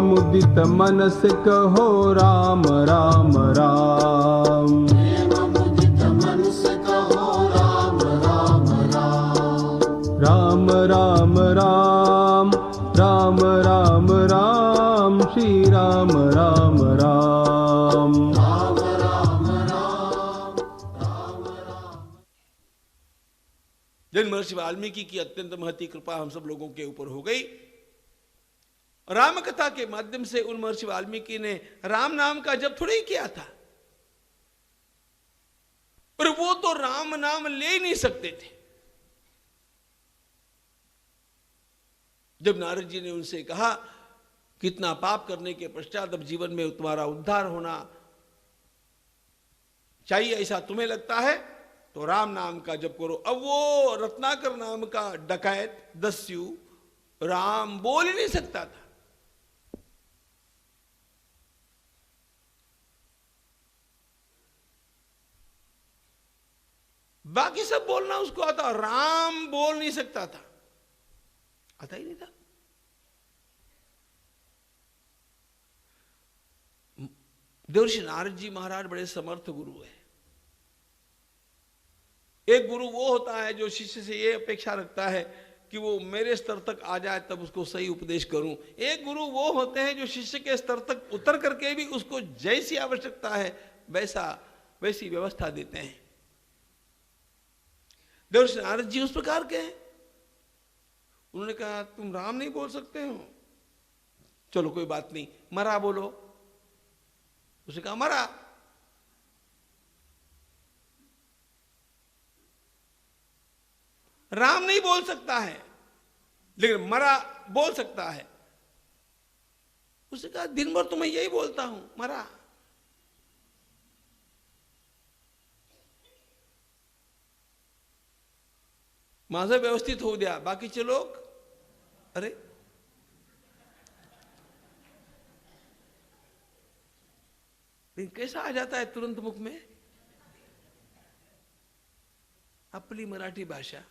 मुदित मन से कहो राम राम राम। प्रेम मुदित मन से कहो राम राम राम। राम राम राम राम राम राम श्री राम राम राम। राम राम राम राम राम। जन महर्षि वाल्मीकि की अत्यंत महती कृपा हम सब लोगों के ऊपर हो गई। राम कथा के माध्यम से उन महर्षि वाल्मीकि ने राम नाम का जप थोड़ा ही किया था, पर वो तो राम नाम ले ही नहीं सकते थे। जब नारद जी ने उनसे कहा कितना पाप करने के पश्चात अब जीवन में तुम्हारा उद्धार होना चाहिए, ऐसा तुम्हें लगता है तो राम नाम का जप करो। अब वो रत्नाकर नाम का डकैत दस्यु राम बोल ही नहीं सकता था। बाकी सब बोलना उसको आता, राम बोल नहीं सकता था, आता ही नहीं था। देवर्षि नारद जी महाराज बड़े समर्थ गुरु है। एक गुरु वो होता है जो शिष्य से ये अपेक्षा रखता है कि वो मेरे स्तर तक आ जाए तब उसको सही उपदेश करूं। एक गुरु वो होते हैं जो शिष्य के स्तर तक उतर करके भी उसको जैसी आवश्यकता है वैसी व्यवस्था देते हैं। देवर्षि नारद जी उस प्रकार के हैं। उन्होंने कहा तुम राम नहीं बोल सकते हो, चलो कोई बात नहीं, मरा बोलो। उसने कहा मरा। राम नहीं बोल सकता है लेकिन मरा बोल सकता है। उसने कहा दिन भर तो मैं यही बोलता हूं, मरा। माझं व्यवस्थित होऊ द्या, बाकीचे लोक अरे कैसा आ जाता है तुरंत मुख में अपनी मराठी भाषा।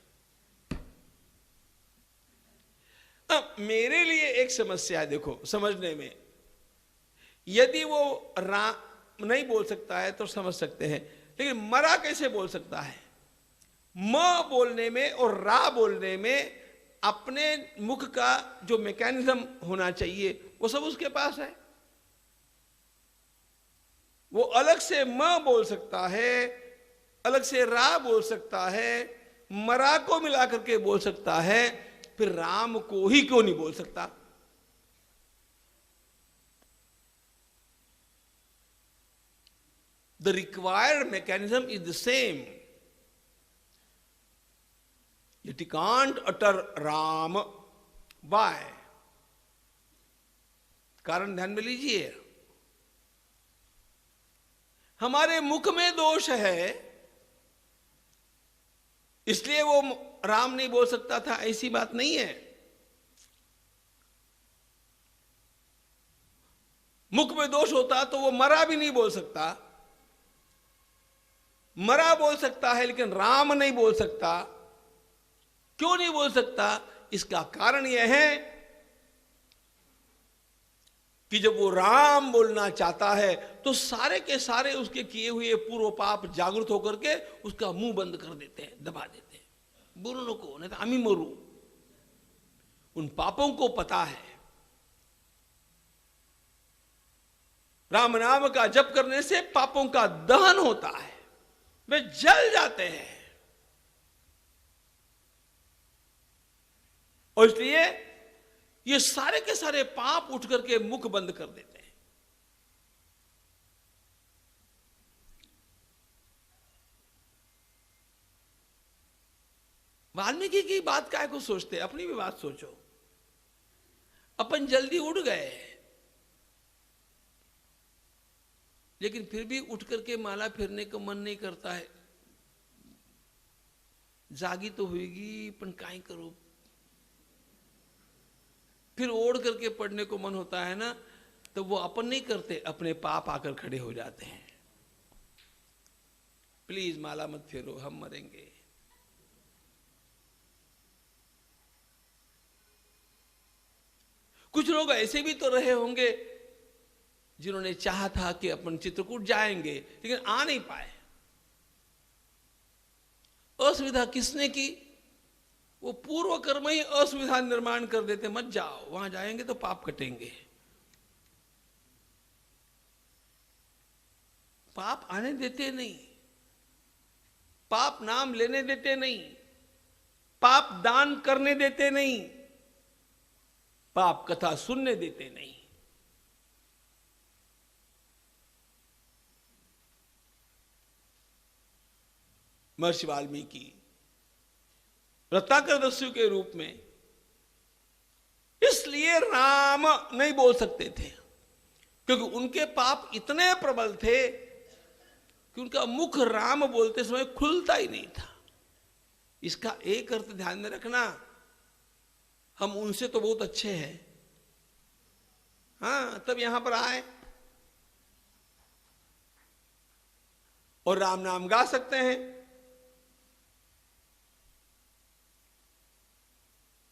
अब मेरे लिए एक समस्या है, देखो समझने में। यदि वो राम नहीं बोल सकता है तो समझ सकते हैं, लेकिन मरा कैसे बोल सकता है? म बोलने में और रा बोलने में अपने मुख का जो मैकेनिज्म होना चाहिए वो सब उसके पास है। वो अलग से म बोल सकता है, अलग से रा बोल सकता है, मरा को मिला करके बोल सकता है, फिर राम को ही क्यों नहीं बोल सकता? The required mechanism is the same. Yet he can't utter Ram. Why? कारण ध्यान में लीजिए, हमारे मुख में दोष है इसलिए वो राम नहीं बोल सकता था, ऐसी बात नहीं है। मुख में दोष होता तो वो मरा भी नहीं बोल सकता। मरा बोल सकता है लेकिन राम नहीं बोल सकता। क्यों नहीं बोल सकता? इसका कारण यह है कि जब वो राम बोलना चाहता है तो सारे के सारे उसके किए हुए पूर्व पाप जागृत होकर के उसका मुंह बंद कर देते हैं, दबा देते हैं। बोलो नको नहीं तो आमी मरू। उन पापों को पता है राम नाम का जप करने से पापों का दहन होता है, वे जल जाते हैं। और इसलिए ये सारे के सारे पाप उठ करके मुख बंद कर देते हैं। वाल्मीकि की बात काय को सोचते, अपनी भी बात सोचो। अपन जल्दी उठ गए लेकिन फिर भी उठ करके माला फेरने का मन नहीं करता है। जागी तो होगी पण काय करो, फिर ओढ़ करके पढ़ने को मन होता है ना, तो वो अपन नहीं करते, अपने पाप आकर खड़े हो जाते हैं। प्लीज माला मत फेरो, हम मरेंगे। कुछ लोग ऐसे भी तो रहे होंगे जिन्होंने चाहा था कि अपन चित्रकूट जाएंगे, लेकिन आ नहीं पाए। असुविधा किसने की? वो पूर्व कर्म ही असुविधा निर्माण कर देते। मत जाओ, वहां जाएंगे तो पाप कटेंगे। पाप आने देते नहीं, पाप नाम लेने देते नहीं, पाप दान करने देते नहीं, पाप कथा सुनने देते नहीं। महर्षि वाल्मीकि रत्नाकर दस्यु के रूप में इसलिए राम नहीं बोल सकते थे क्योंकि उनके पाप इतने प्रबल थे कि उनका मुख राम बोलते समय खुलता ही नहीं था। इसका एक अर्थ ध्यान में रखना, हम उनसे तो बहुत अच्छे हैं, हाँ, तब यहां पर आए और राम नाम गा सकते हैं।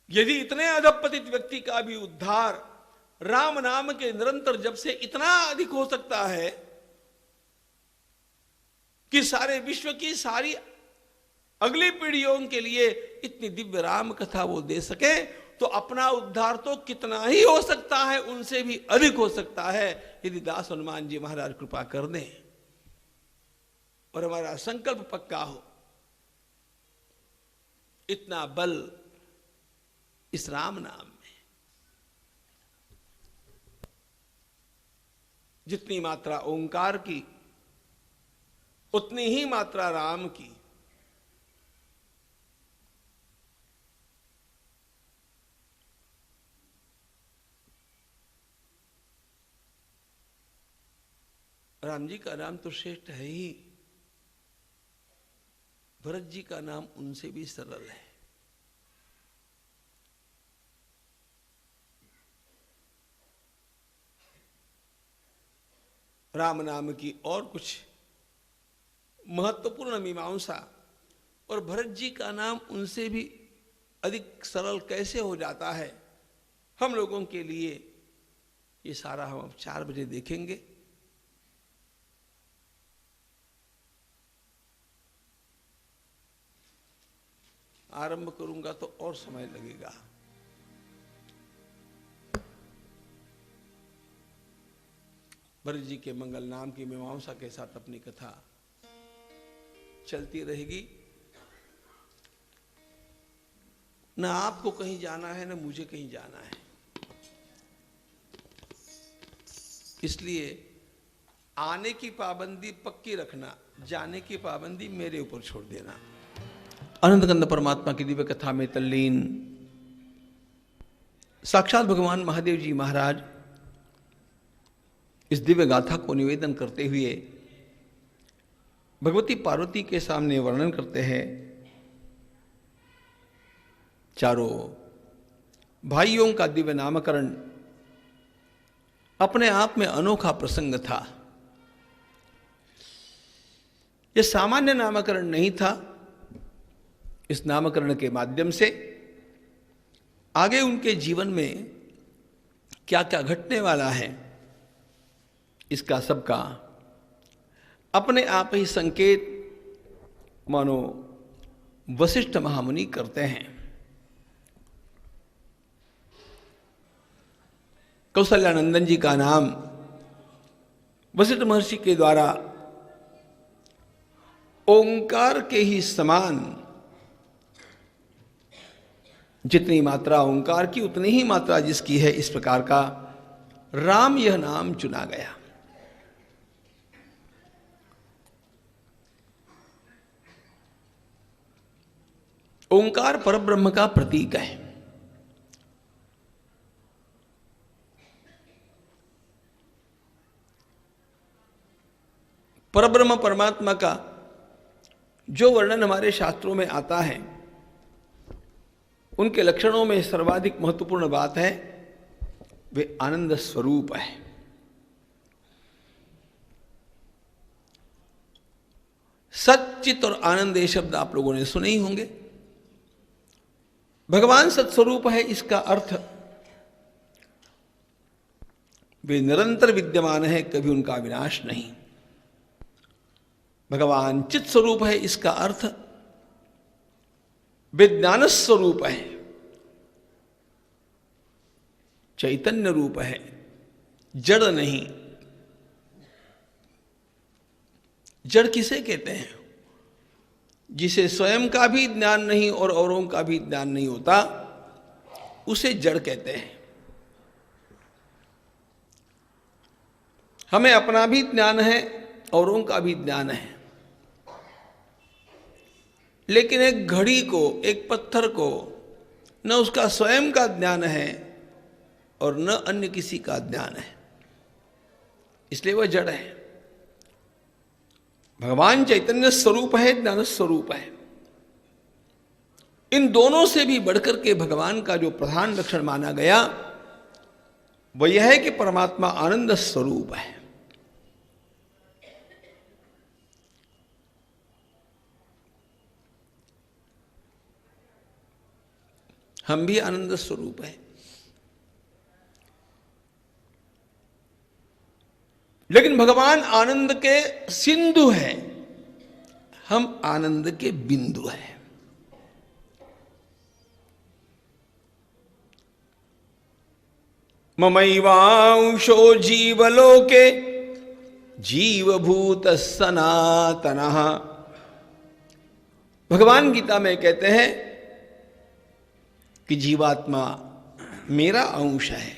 यदि इतने अधपतित व्यक्ति का भी उद्धार राम नाम के निरंतर जप से इतना अधिक हो सकता है कि सारे विश्व की सारी अगली पीढ़ियों के लिए इतनी दिव्य राम कथा वो दे सके, तो अपना उद्धार तो कितना ही हो सकता है, उनसे भी अधिक हो सकता है यदि दास हनुमान जी महाराज कृपा कर दें और हमारा संकल्प पक्का हो। इतना बल इस राम नाम में। जितनी मात्रा ओंकार की उतनी ही मात्रा राम की। राम जी का नाम तो श्रेष्ठ है ही, भरत जी का नाम उनसे भी सरल है। राम नाम की और कुछ महत्वपूर्ण मीमांसा, और भरत जी का नाम उनसे भी अधिक सरल कैसे हो जाता है, हम लोगों के लिए ये सारा हम अब 4 बजे देखेंगे। आरंभ करूंगा तो और समय लगेगा। भरत जी के मंगल नाम की मीमांसा के साथ अपनी कथा चलती रहेगी। ना आपको कहीं जाना है, ना मुझे कहीं जाना है, इसलिए आने की पाबंदी पक्की रखना, जाने की पाबंदी मेरे ऊपर छोड़ देना। अनंत कंद परमात्मा की दिव्य कथा में तल्लीन साक्षात भगवान महादेव जी महाराज इस दिव्य गाथा को निवेदन करते हुए भगवती पार्वती के सामने वर्णन करते हैं। चारों भाइयों का दिव्य नामकरण अपने आप में अनोखा प्रसंग था। यह सामान्य नामकरण नहीं था। इस नामकरण के माध्यम से आगे उनके जीवन में क्या क्या घटने वाला है, इसका सबका अपने आप ही संकेत मानो वशिष्ठ महामुनि करते हैं। कौशल्यानंदन जी का नाम वशिष्ठ महर्षि के द्वारा ओंकार के ही समान, जितनी मात्रा ओंकार की उतनी ही मात्रा जिसकी है, इस प्रकार का राम यह नाम चुना गया। ओंकार परब्रह्म का प्रतीक है। परब्रह्म परमात्मा का जो वर्णन हमारे शास्त्रों में आता है, उनके लक्षणों में सर्वाधिक महत्वपूर्ण बात है वे आनंद स्वरूप है। सच्चित और आनंद ये शब्द आप लोगों ने सुने ही होंगे। भगवान सत्स्वरूप है, इसका अर्थ वे निरंतर विद्यमान है, कभी उनका विनाश नहीं। भगवान चित स्वरूप है, इसका अर्थ विज्ञान स्वरूप है, चैतन्य रूप है, जड़ नहीं। जड़ किसे कहते हैं? जिसे स्वयं का भी ज्ञान नहीं और औरों का भी ज्ञान नहीं होता, उसे जड़ कहते हैं। हमें अपना भी ज्ञान है, औरों का भी ज्ञान है, लेकिन एक घड़ी को, एक पत्थर को न उसका स्वयं का ज्ञान है और न अन्य किसी का ज्ञान है, इसलिए वह जड़ है। भगवान चैतन्य स्वरूप है, ज्ञान स्वरूप है। इन दोनों से भी बढ़कर के भगवान का जो प्रधान लक्षण माना गया वह यह है कि परमात्मा आनंद स्वरूप है। हम भी आनंद स्वरूप है, लेकिन भगवान आनंद के सिंधु है, हम आनंद के बिंदु हैं। ममैवांशो जीवलोके जीवभूत सनातनः। भगवान गीता में कहते हैं कि जीवात्मा मेरा अंश है।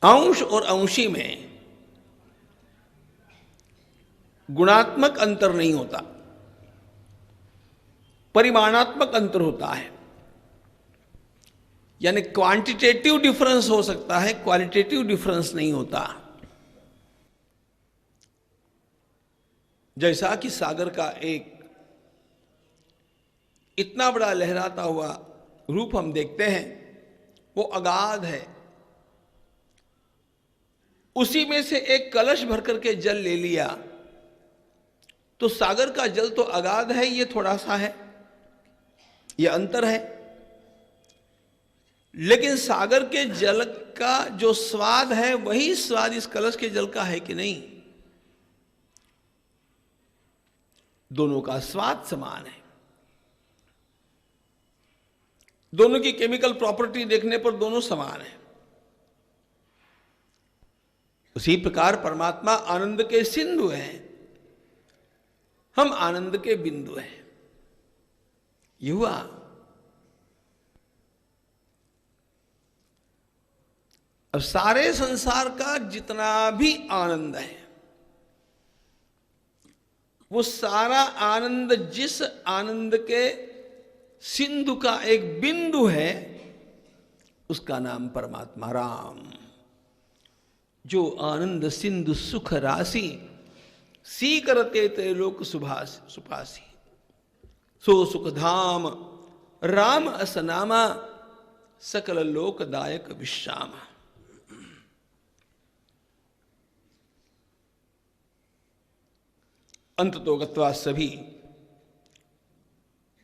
अंश और अंशी में गुणात्मक अंतर नहीं होता, परिमाणात्मक अंतर होता है। यानी क्वांटिटेटिव डिफरेंस हो सकता है, क्वालिटेटिव डिफरेंस नहीं होता। जैसा कि सागर का एक इतना बड़ा लहराता हुआ रूप हम देखते हैं, वो अगाध है। उसी में से एक कलश भर करके जल ले लिया तो सागर का जल तो अगाध है, ये थोड़ा सा है, ये अंतर है। लेकिन सागर के जल का जो स्वाद है वही स्वाद इस कलश के जल का है कि नहीं? दोनों का स्वाद समान है। दोनों की केमिकल प्रॉपर्टी देखने पर दोनों समान है। उसी प्रकार परमात्मा आनंद के सिंधु हैं, हम आनंद के बिंदु हैं। ये हुआ। अब सारे संसार का जितना भी आनंद है, वो सारा आनंद जिस आनंद के सिंधु का एक बिंदु है, उसका नाम परमात्मा राम। जो आनंद सिंधु सुख राशि सी करते त्रैलोक सुभासी, सो सुख धाम राम असनामा सकल लोकदायक विश्रामा। अंततोगत्वा सभी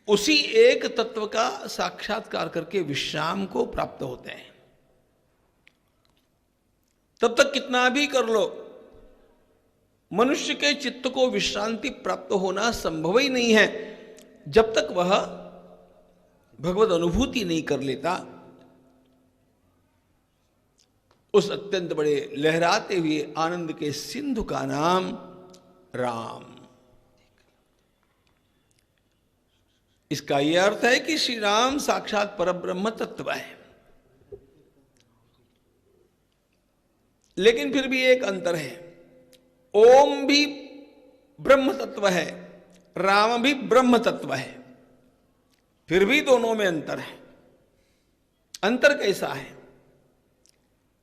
उसी एक तत्व का साक्षात्कार करके विश्राम को प्राप्त होते हैं। तब तक कितना भी कर लो, मनुष्य के चित्त को विश्रांति प्राप्त होना संभव ही नहीं है जब तक वह भगवद अनुभूति नहीं कर लेता। उस अत्यंत बड़े लहराते हुए आनंद के सिंधु का नाम राम। इसका यह अर्थ है कि श्री राम साक्षात परब्रह्म तत्व है। लेकिन फिर भी एक अंतर है, ओम भी ब्रह्म तत्व है, राम भी ब्रह्म तत्व है, फिर भी दोनों में अंतर है। अंतर कैसा है?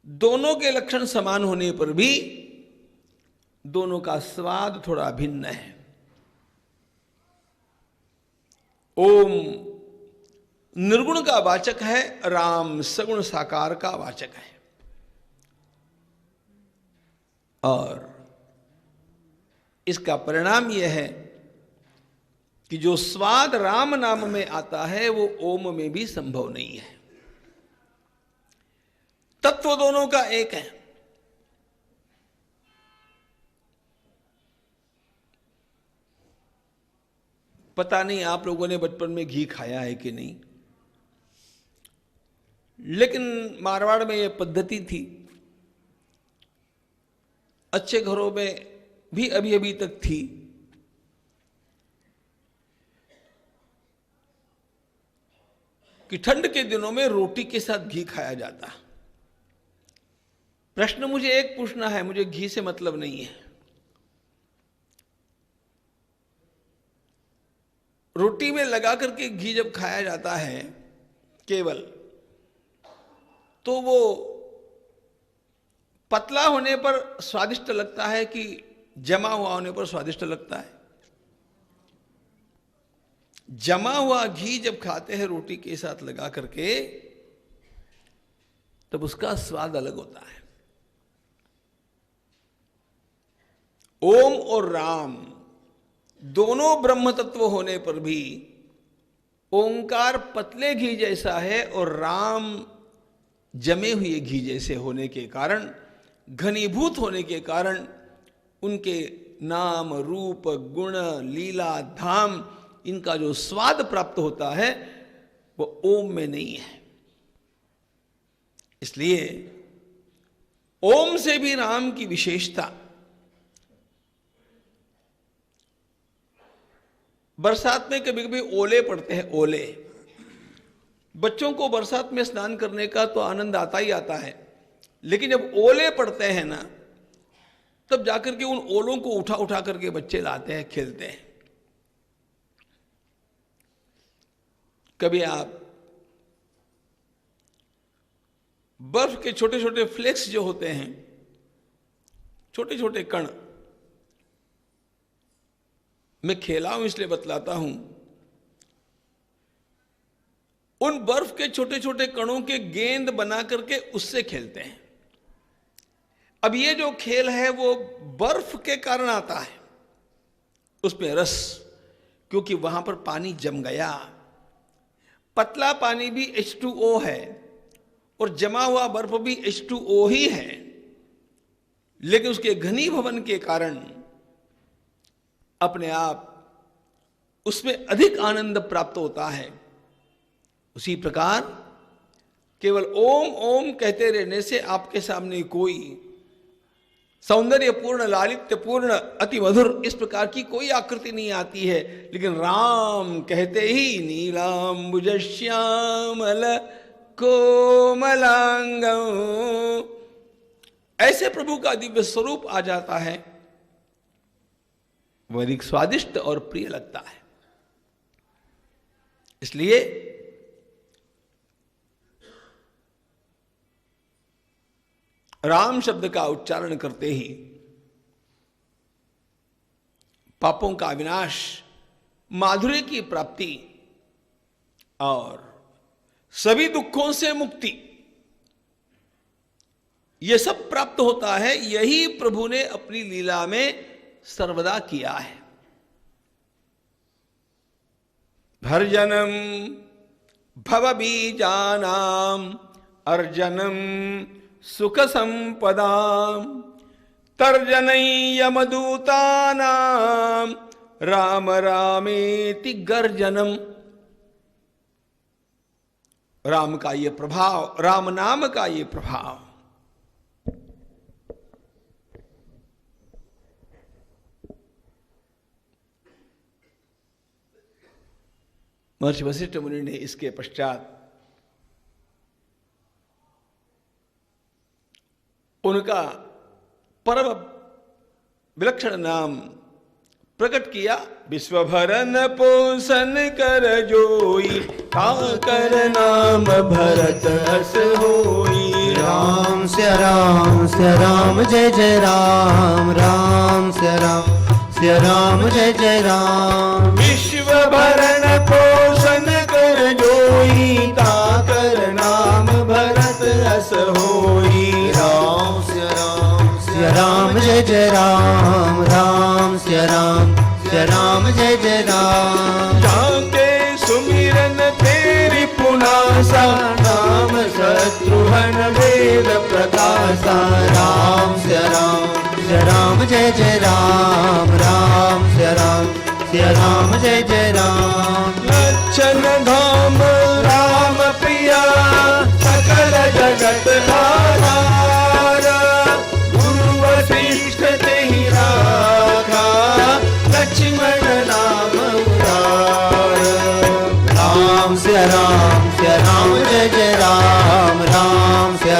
दोनों के लक्षण समान होने पर भी दोनों का स्वाद थोड़ा भिन्न है। ओम निर्गुण का वाचक है, राम सगुण साकार का वाचक है। और इसका परिणाम यह है कि जो स्वाद राम नाम में आता है वो ओम में भी संभव नहीं है। तत्व दोनों का एक है। पता नहीं आप लोगों ने बचपन में घी खाया है कि नहीं, लेकिन मारवाड़ में यह पद्धति थी। अच्छे घरों में भी अभी अभी तक थी कि ठंड के दिनों में रोटी के साथ घी खाया जाता। प्रश्न मुझे एक पूछना है, मुझे घी से मतलब नहीं है। रोटी में लगा करके घी जब खाया जाता है केवल, तो वो पतला होने पर स्वादिष्ट लगता है कि जमा हुआ होने पर स्वादिष्ट लगता है? जमा हुआ घी जब खाते हैं रोटी के साथ लगा करके, तब उसका स्वाद अलग होता है। ओम और राम दोनों ब्रह्म तत्व होने पर भी ओंकार पतले घी जैसा है और राम जमे हुए घी जैसे होने के कारण, घनीभूत होने के कारण, उनके नाम रूप गुण लीला धाम, इनका जो स्वाद प्राप्त होता है वो ओम में नहीं है। इसलिए ओम से भी राम की विशेषता। बरसात में कभी कभी ओले पड़ते हैं, ओले। बच्चों को बरसात में स्नान करने का तो आनंद आता ही आता है, लेकिन जब ओले पड़ते हैं ना, तब जाकर के उन ओलों को उठा उठा करके बच्चे लाते हैं, खेलते हैं। कभी आप बर्फ के छोटे छोटे फ्लेक्स जो होते हैं, छोटे छोटे कण, मैं खेला हूं इसलिए बतलाता हूं, उन बर्फ के छोटे छोटे कणों के गेंद बना करके उससे खेलते हैं। अब ये जो खेल है वो बर्फ के कारण आता है, उसमें रस, क्योंकि वहां पर पानी जम गया। पतला पानी भी H2O है और जमा हुआ बर्फ भी H2O ही है, लेकिन उसके घनीभवन के कारण अपने आप उसमें अधिक आनंद प्राप्त होता है। उसी प्रकार केवल ओम ओम कहते रहने से आपके सामने कोई सौंदर्यपूर्ण, लालित्यपूर्ण, अति मधुर इस प्रकार की कोई आकृति नहीं आती है, लेकिन राम कहते ही नीलांबुज श्यामल कोमलांगम, ऐसे प्रभु का दिव्य स्वरूप आ जाता है, वह अधिक स्वादिष्ट और प्रिय लगता है। इसलिए राम शब्द का उच्चारण करते ही पापों का विनाश, माधुर्य की प्राप्ति और सभी दुखों से मुक्ति, यह सब प्राप्त होता है। यही प्रभु ने अपनी लीला में सर्वदा किया है। भर्जनम भवबीजानाम अर्जनम सुख संपदाम तर्जनई यमदूतानाम राम रामेति गर्जनम। राम का ये प्रभाव, राम नाम का ये प्रभाव, महर्षि वशिष्ठ मुनि ने इसके पश्चात उनका परम विलक्षण नाम प्रकट किया। विश्वभरन पोषण कर जोई, ताकर नाम भरत हस होई। राम से राम जय जय राम, राम से राम जय जय राम। विश्वभरन पोषण कर जोई, ताकर नाम भरत हस होई। राम से राम जय जय राम, राम से राम जय जय राम। जाके सुमिरन तेरी पुनासा, नाम शत्रुघ्न वेद प्रकाशा राम सिया राम जय जय राम राम सिया राम जय जय राम लक्षण धाम राम प्रिया सकल जगत आधारा गुरु वशिष्ठ तेहि राखा लक्ष्मण नाम उदार राम सिया राम जय जय राम सिया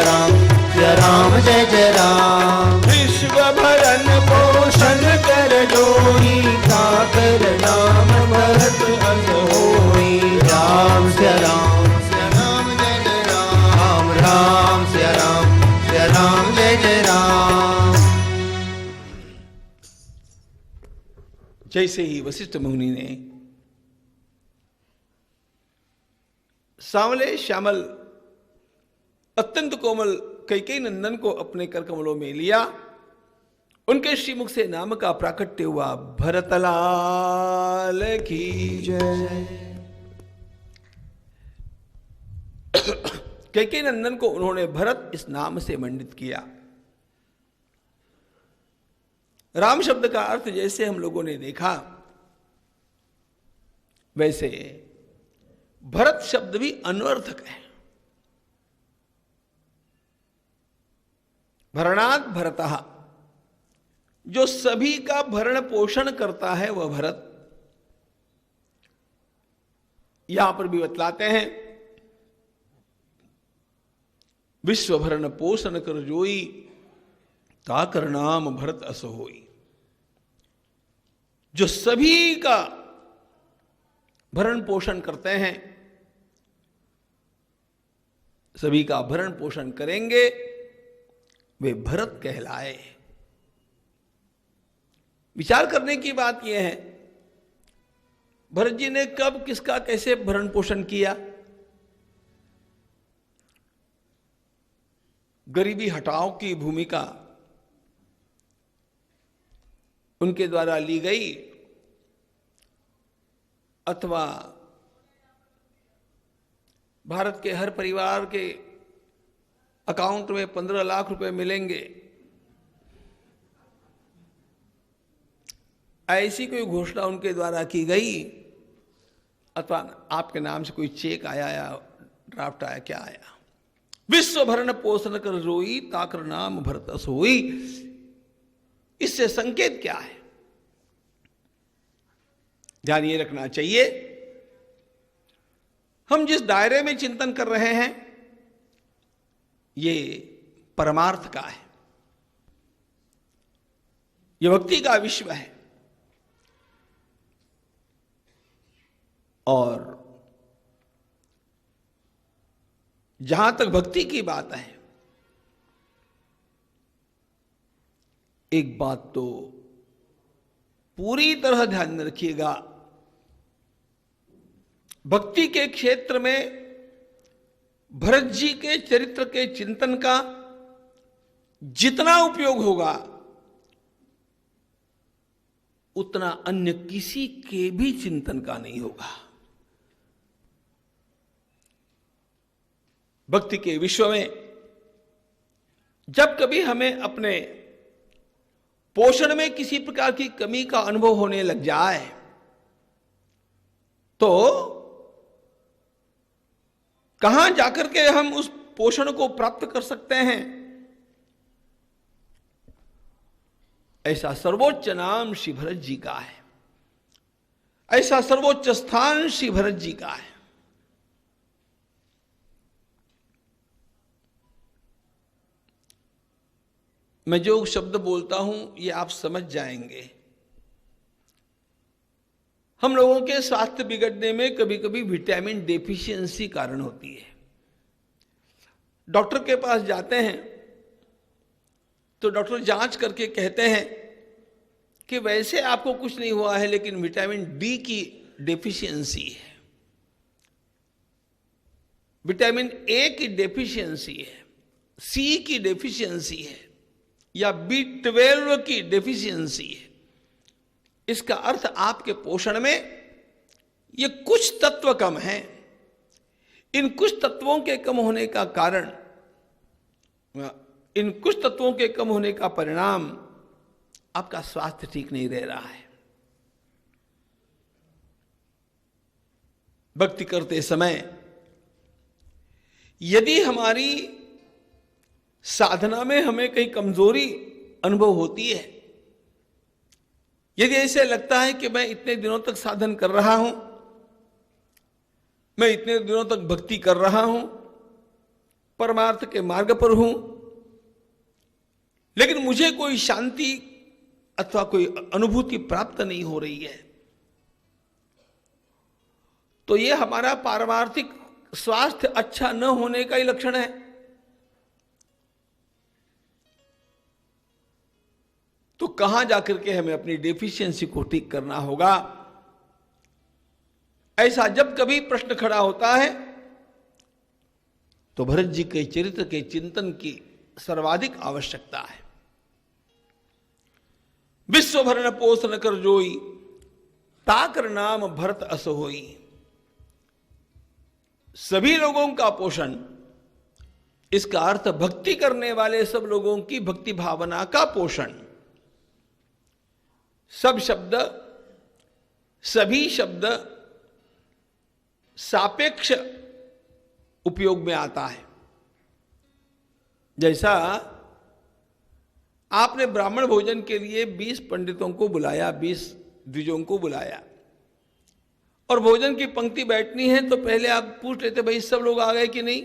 राम जय जय राम विश्व भरण पोषण कर जोई साकर नाम भरत अस होई राम सिया राम जय जय राम सिया राम जय जय राम। जैसे ही वशिष्ठ मुनि ने सांवले श्यामल अत्यंत कोमल कैकेयी नंदन को अपने कर कमलों में लिया, उनके श्रीमुख से नाम का प्राकट्य हुआ, भरतलाल की जय। कैकेयी नंदन को उन्होंने भरत इस नाम से मंडित किया। राम शब्द का अर्थ जैसे हम लोगों ने देखा, वैसे भरत शब्द भी अन्वर्थक है। भरणात् भरतः, जो सभी का भरण पोषण करता है वह भरत। यहां पर भी बतलाते हैं, विश्व भरण पोषण कर जोई ताकर नाम भरत अस होई। जो सभी का भरण पोषण करते हैं, सभी का भरण पोषण करेंगे, वे भरत कहलाए। विचार करने की बात यह है, भरत जी ने कब किसका कैसे भरण पोषण किया? गरीबी हटाओ की भूमिका उनके द्वारा ली गई, अथवा भारत के हर परिवार के अकाउंट में 15 लाख रुपए मिलेंगे, ऐसी कोई घोषणा उनके द्वारा की गई, अथवा आपके नाम से कोई चेक आया या ड्राफ्ट आया, क्या आया? विश्व भरण पोषण कर रोई ताकर नाम भरत अस होई। इससे संकेत क्या है? ध्यान ये रखना चाहिए, हम जिस दायरे में चिंतन कर रहे हैं ये परमार्थ का है, ये भक्ति का विश्व है। और जहां तक भक्ति की बात है, एक बात तो पूरी तरह ध्यान में रखिएगा, भक्ति के क्षेत्र में भरत जी के चरित्र के चिंतन का जितना उपयोग होगा, उतना अन्य किसी के भी चिंतन का नहीं होगा। भक्ति के विश्व में जब कभी हमें अपने पोषण में किसी प्रकार की कमी का अनुभव होने लग जाए, तो कहां जाकर के हम उस पोषण को प्राप्त कर सकते हैं? ऐसा सर्वोच्च नाम श्री भरत जी का है, ऐसा सर्वोच्च स्थान श्री भरत जी का है। मैं जो शब्द बोलता हूं ये आप समझ जाएंगे। हम लोगों के स्वास्थ्य बिगड़ने में कभी कभी विटामिन डेफिशिएंसी कारण होती है। डॉक्टर के पास जाते हैं तो डॉक्टर जांच करके कहते हैं कि वैसे आपको कुछ नहीं हुआ है, लेकिन विटामिन डी की डेफिशिएंसी है, विटामिन ए की डेफिशिएंसी है, सी की डेफिशिएंसी है, या B12 की डेफिशिएंसी है। इसका अर्थ आपके पोषण में ये कुछ तत्व कम हैं। इन कुछ तत्वों के कम होने का कारण, इन कुछ तत्वों के कम होने का परिणाम आपका स्वास्थ्य ठीक नहीं रह रहा है। भक्ति करते समय यदि हमारी साधना में हमें कहीं कमजोरी अनुभव होती है, यदि ऐसे लगता है कि मैं इतने दिनों तक साधन कर रहा हूं, मैं इतने दिनों तक भक्ति कर रहा हूं, परमार्थ के मार्ग पर हूं, लेकिन मुझे कोई शांति अथवा कोई अनुभूति प्राप्त नहीं हो रही है, तो यह हमारा पारमार्थिक स्वास्थ्य अच्छा न होने का ही लक्षण है। तो कहां जाकर के हमें अपनी डेफिशिएंसी को ठीक करना होगा? ऐसा जब कभी प्रश्न खड़ा होता है तो भरत जी के चरित्र के चिंतन की सर्वाधिक आवश्यकता है। विश्व भरण पोषण कर जोई, ताकर नाम भरत अस होई। सभी लोगों का पोषण, इसका अर्थ भक्ति करने वाले सब लोगों की भक्ति भावना का पोषण। सब शब्द, सभी शब्द सापेक्ष उपयोग में आता है। जैसा आपने ब्राह्मण भोजन के लिए 20 पंडितों को बुलाया, 20 द्विजों को बुलाया, और भोजन की पंक्ति बैठनी है तो पहले आप पूछ लेते भाई सब लोग आ गए कि नहीं,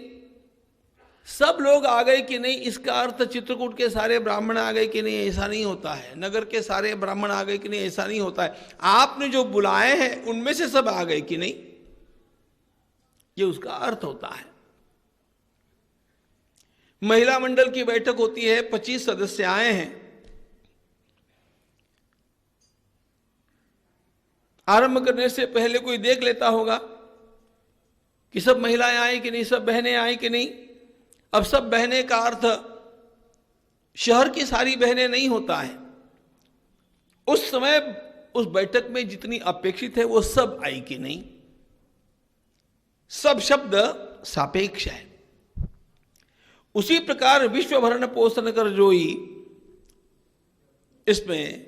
सब लोग आ गए कि नहीं। इसका अर्थ चित्रकूट के सारे ब्राह्मण आ गए कि नहीं, ऐसा नहीं होता है। नगर के सारे ब्राह्मण आ गए कि नहीं, ऐसा नहीं होता है। आपने जो बुलाए हैं उनमें से सब आ गए कि नहीं, ये उसका अर्थ होता है। महिला मंडल की बैठक होती है, 25 सदस्य आए हैं, आरंभ करने से पहले कोई देख लेता होगा कि सब महिलाएं आई कि नहीं, सब बहनें आई कि नहीं। अब सब बहनें का अर्थ शहर की सारी बहनें नहीं होता है। उस समय उस बैठक में जितनी अपेक्षित है वो सब आई कि नहीं। सब शब्द सापेक्ष है। उसी प्रकार विश्व भरण पोषण कर जोई, इसमें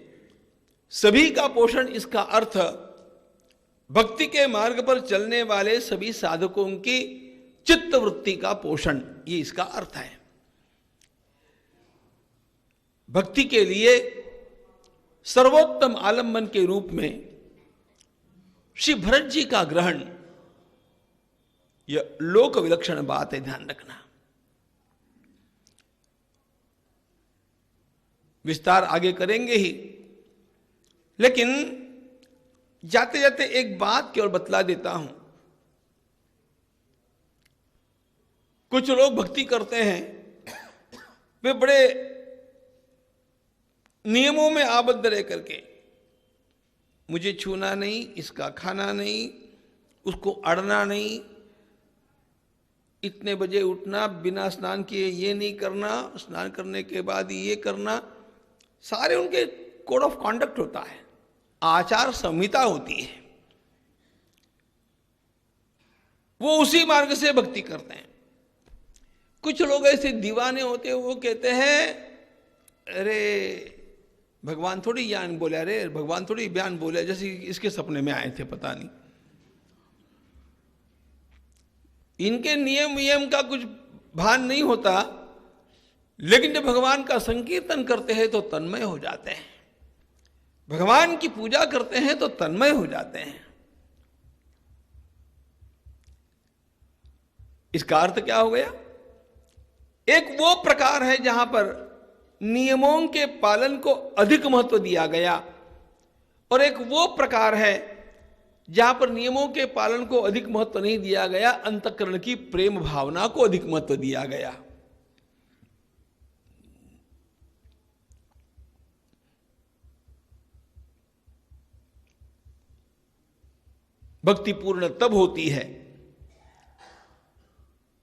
सभी का पोषण, इसका अर्थ भक्ति के मार्ग पर चलने वाले सभी साधकों की चित्त वृत्ति का पोषण, ये इसका अर्थ है। भक्ति के लिए सर्वोत्तम आलंबन के रूप में श्री भरत जी का ग्रहण, यह लोक विलक्षण बात है, ध्यान रखना। विस्तार आगे करेंगे ही, लेकिन जाते जाते एक बात केवल बतला देता हूं। कुछ लोग भक्ति करते हैं, वे बड़े नियमों में आबद्ध रह करके, मुझे छूना नहीं, इसका खाना नहीं, उसको अड़ना नहीं, इतने बजे उठना, बिना स्नान किए ये नहीं करना, स्नान करने के बाद ये करना, सारे उनके कोड ऑफ कॉन्डक्ट होता है, आचार संहिता होती है। वो उसी मार्ग से भक्ति करते हैं। कुछ लोग ऐसे दीवाने होते हैं, वो कहते हैं अरे भगवान थोड़ी ज्ञान बोले, अरे भगवान थोड़ी बयान बोले, जैसे इसके सपने में आए थे, पता नहीं। इनके नियम का कुछ भान नहीं होता, लेकिन जब भगवान का संकीर्तन करते हैं तो तन्मय हो जाते हैं, भगवान की पूजा करते हैं तो तन्मय हो जाते हैं। इसका अर्थ क्या हो गया? एक वो प्रकार है जहां पर नियमों के पालन को अधिक महत्व दिया गया, और एक वो प्रकार है जहां पर नियमों के पालन को अधिक महत्व नहीं दिया गया, अंतःकरण की प्रेम भावना को अधिक महत्व दिया गया। भक्ति पूर्ण तब होती है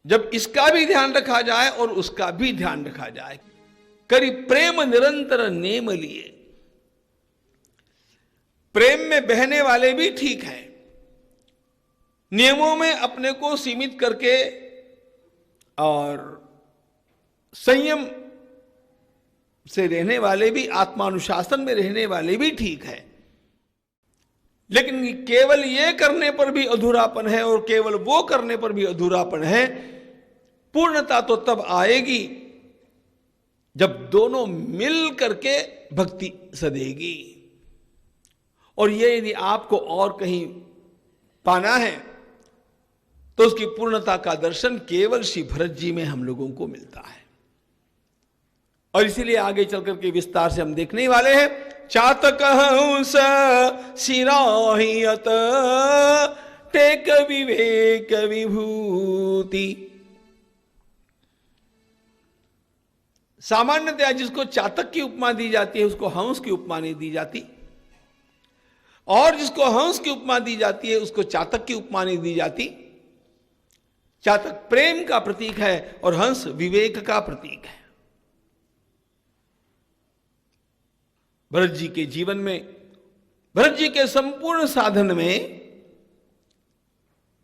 जब इसका भी ध्यान रखा जाए और उसका भी ध्यान रखा जाए। करी प्रेम निरंतर नेम लिए। प्रेम में बहने वाले भी ठीक है, नियमों में अपने को सीमित करके और संयम से रहने वाले भी, आत्मानुशासन में रहने वाले भी ठीक है, लेकिन केवल ये करने पर भी अधूरापन है और केवल वो करने पर भी अधूरापन है। पूर्णता तो तब आएगी जब दोनों मिल करके भक्ति सधेगी। और ये यदि आपको और कहीं पाना है तो उसकी पूर्णता का दर्शन केवल श्री भरत जी में हम लोगों को मिलता है। और इसीलिए आगे चलकर के विस्तार से हम देखने वाले हैं। चातक हंस सिराहियत टेक विवेक विभूति। सामान्यतया जिसको चातक की उपमा दी जाती है उसको हंस की उपमा नहीं दी जाती, और जिसको हंस की उपमा दी जाती है उसको चातक की उपमा नहीं दी जाती। चातक प्रेम का प्रतीक है और हंस विवेक का प्रतीक है। भरत जी के जीवन में, भरत जी के संपूर्ण साधन में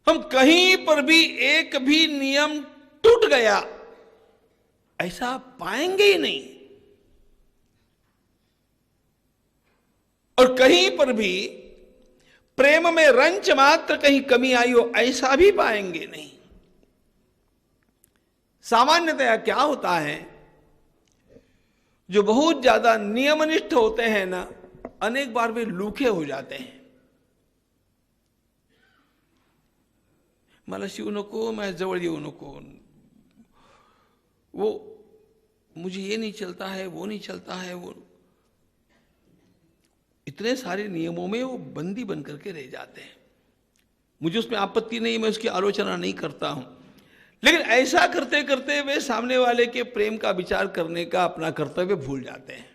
हम कहीं पर भी एक भी नियम टूट गया ऐसा पाएंगे ही नहीं, और कहीं पर भी प्रेम में रंच मात्र कहीं कमी आई हो ऐसा भी पाएंगे नहीं। सामान्यतया क्या होता है, जो बहुत ज्यादा नियमनिष्ठ होते हैं ना, अनेक बार वे लूखे हो जाते हैं। मला शिव नको, मैं जवळ येऊ नको, वो मुझे ये नहीं चलता है, वो नहीं चलता है, वो इतने सारे नियमों में वो बंदी बन करके रह जाते हैं। मुझे उसमें आपत्ति नहीं, मैं उसकी आलोचना नहीं करता हूं, लेकिन ऐसा करते करते वे सामने वाले के प्रेम का विचार करने का अपना कर्तव्य भूल जाते हैं,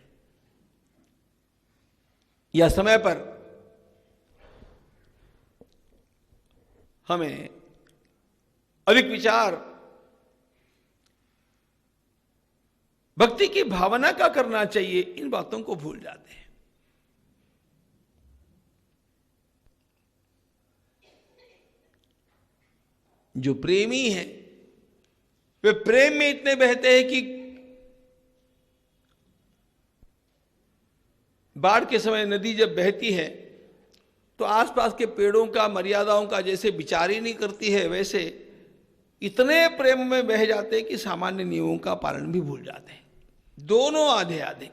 या समय पर हमें अधिक विचार भक्ति की भावना का करना चाहिए, इन बातों को भूल जाते हैं। जो प्रेमी है वे प्रेम में इतने बहते हैं कि बाढ़ के समय नदी जब बहती है तो आसपास के पेड़ों का, मर्यादाओं का जैसे विचार ही नहीं करती है, वैसे इतने प्रेम में बह जाते हैं कि सामान्य नियमों का पालन भी भूल जाते हैं। दोनों आधे आधे।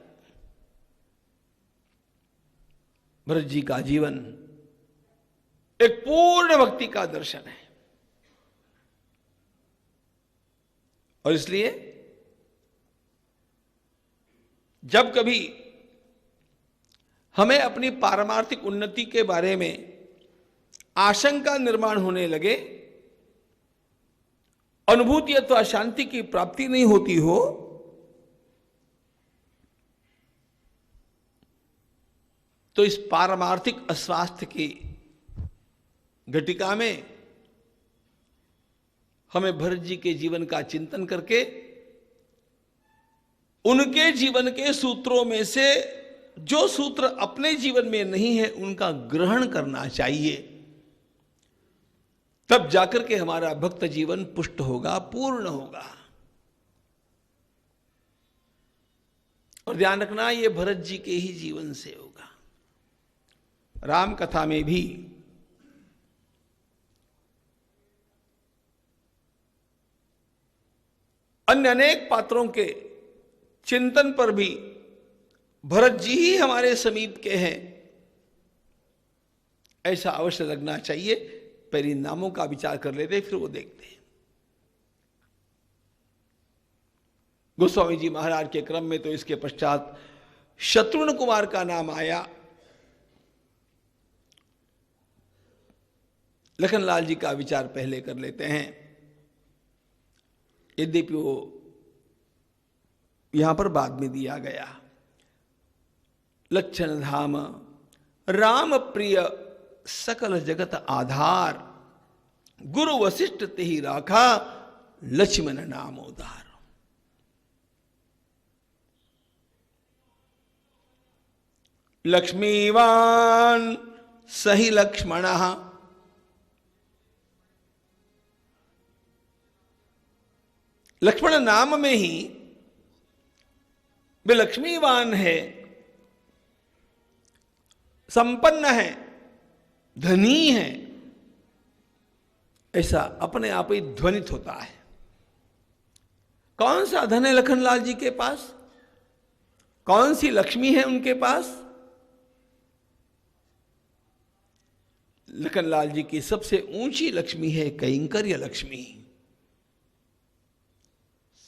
भरत जी का जीवन एक पूर्ण भक्ति का दर्शन है, और इसलिए जब कभी हमें अपनी पारमार्थिक उन्नति के बारे में आशंका निर्माण होने लगे, अनुभूति अथवा शांति की प्राप्ति नहीं होती हो, तो इस पारमार्थिक अस्वास्थ्य की घटिका में हमें भरत जी के जीवन का चिंतन करके उनके जीवन के सूत्रों में से जो सूत्र अपने जीवन में नहीं है उनका ग्रहण करना चाहिए। तब जाकर के हमारा भक्त जीवन पुष्ट होगा, पूर्ण होगा। और ध्यान रखना, ये भरत जी के ही जीवन से होगा। राम कथा में भी अन्य अनेक पात्रों के चिंतन पर भी भरत जी ही हमारे समीप के हैं ऐसा अवश्य लगना चाहिए। पहले नामों का विचार कर लेते, फिर वो देखते हैं। गोस्वामी जी महाराज के क्रम में तो इसके पश्चात शत्रुघ्न कुमार का नाम आया। लखनलाल जी का विचार पहले कर लेते हैं, यद्यपि वो यहां पर बाद में दिया गया। लक्षण धाम राम प्रिय सकल जगत आधार, गुरु वशिष्ठ ते ही राखा लक्ष्मण नाम उदार। लक्ष्मीवान सही लक्ष्मण लक्ष्मण नाम में ही वे लक्ष्मीवान है, संपन्न है, धनी है, ऐसा अपने आप ही ध्वनित होता है। कौन सा धन है लखनलाल जी के पास? कौन सी लक्ष्मी है उनके पास? लखनलाल जी की सबसे ऊंची लक्ष्मी है कैंकर्य लक्ष्मी।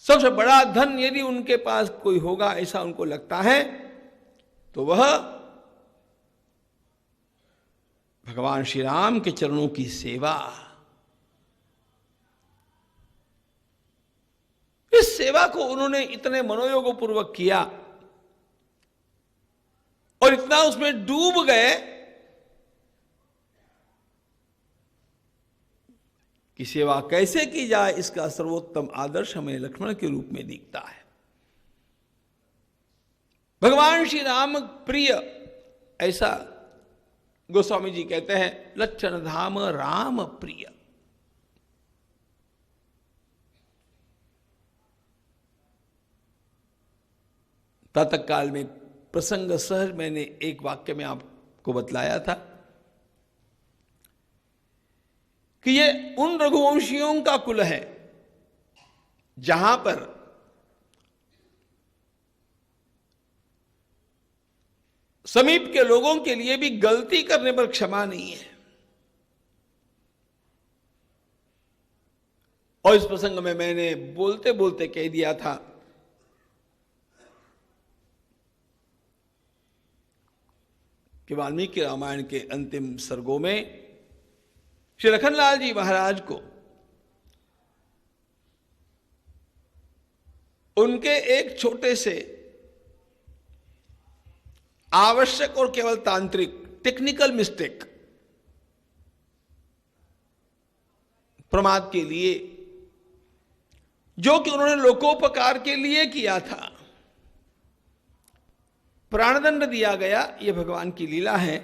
सबसे बड़ा धन यदि उनके पास कोई होगा ऐसा उनको लगता है तो वह भगवान श्री राम के चरणों की सेवा। इस सेवा को उन्होंने इतने मनोयोग पूर्वक किया और इतना उसमें डूब गए कि सेवा कैसे की जाए इसका सर्वोत्तम आदर्श हमें लक्ष्मण के रूप में दिखता है। भगवान श्री राम प्रिय, ऐसा गोस्वामी जी कहते हैं, लक्षण धाम राम प्रिय। प्रातः काल में प्रसंग सहज मैंने एक वाक्य में आपको बतलाया था कि ये उन रघुवंशियों का कुल है जहां पर समीप के लोगों के लिए भी गलती करने पर क्षमा नहीं है। और इस प्रसंग में मैंने बोलते बोलते कह दिया था कि वाल्मीकि रामायण के अंतिम सर्गों में श्री लखनलाल जी महाराज को उनके एक छोटे से आवश्यक और केवल तांत्रिक टेक्निकल मिस्टेक प्रमाद के लिए, जो कि उन्होंने लोकोपकार के लिए किया था, प्राणदंड दिया गया। यह भगवान की लीला है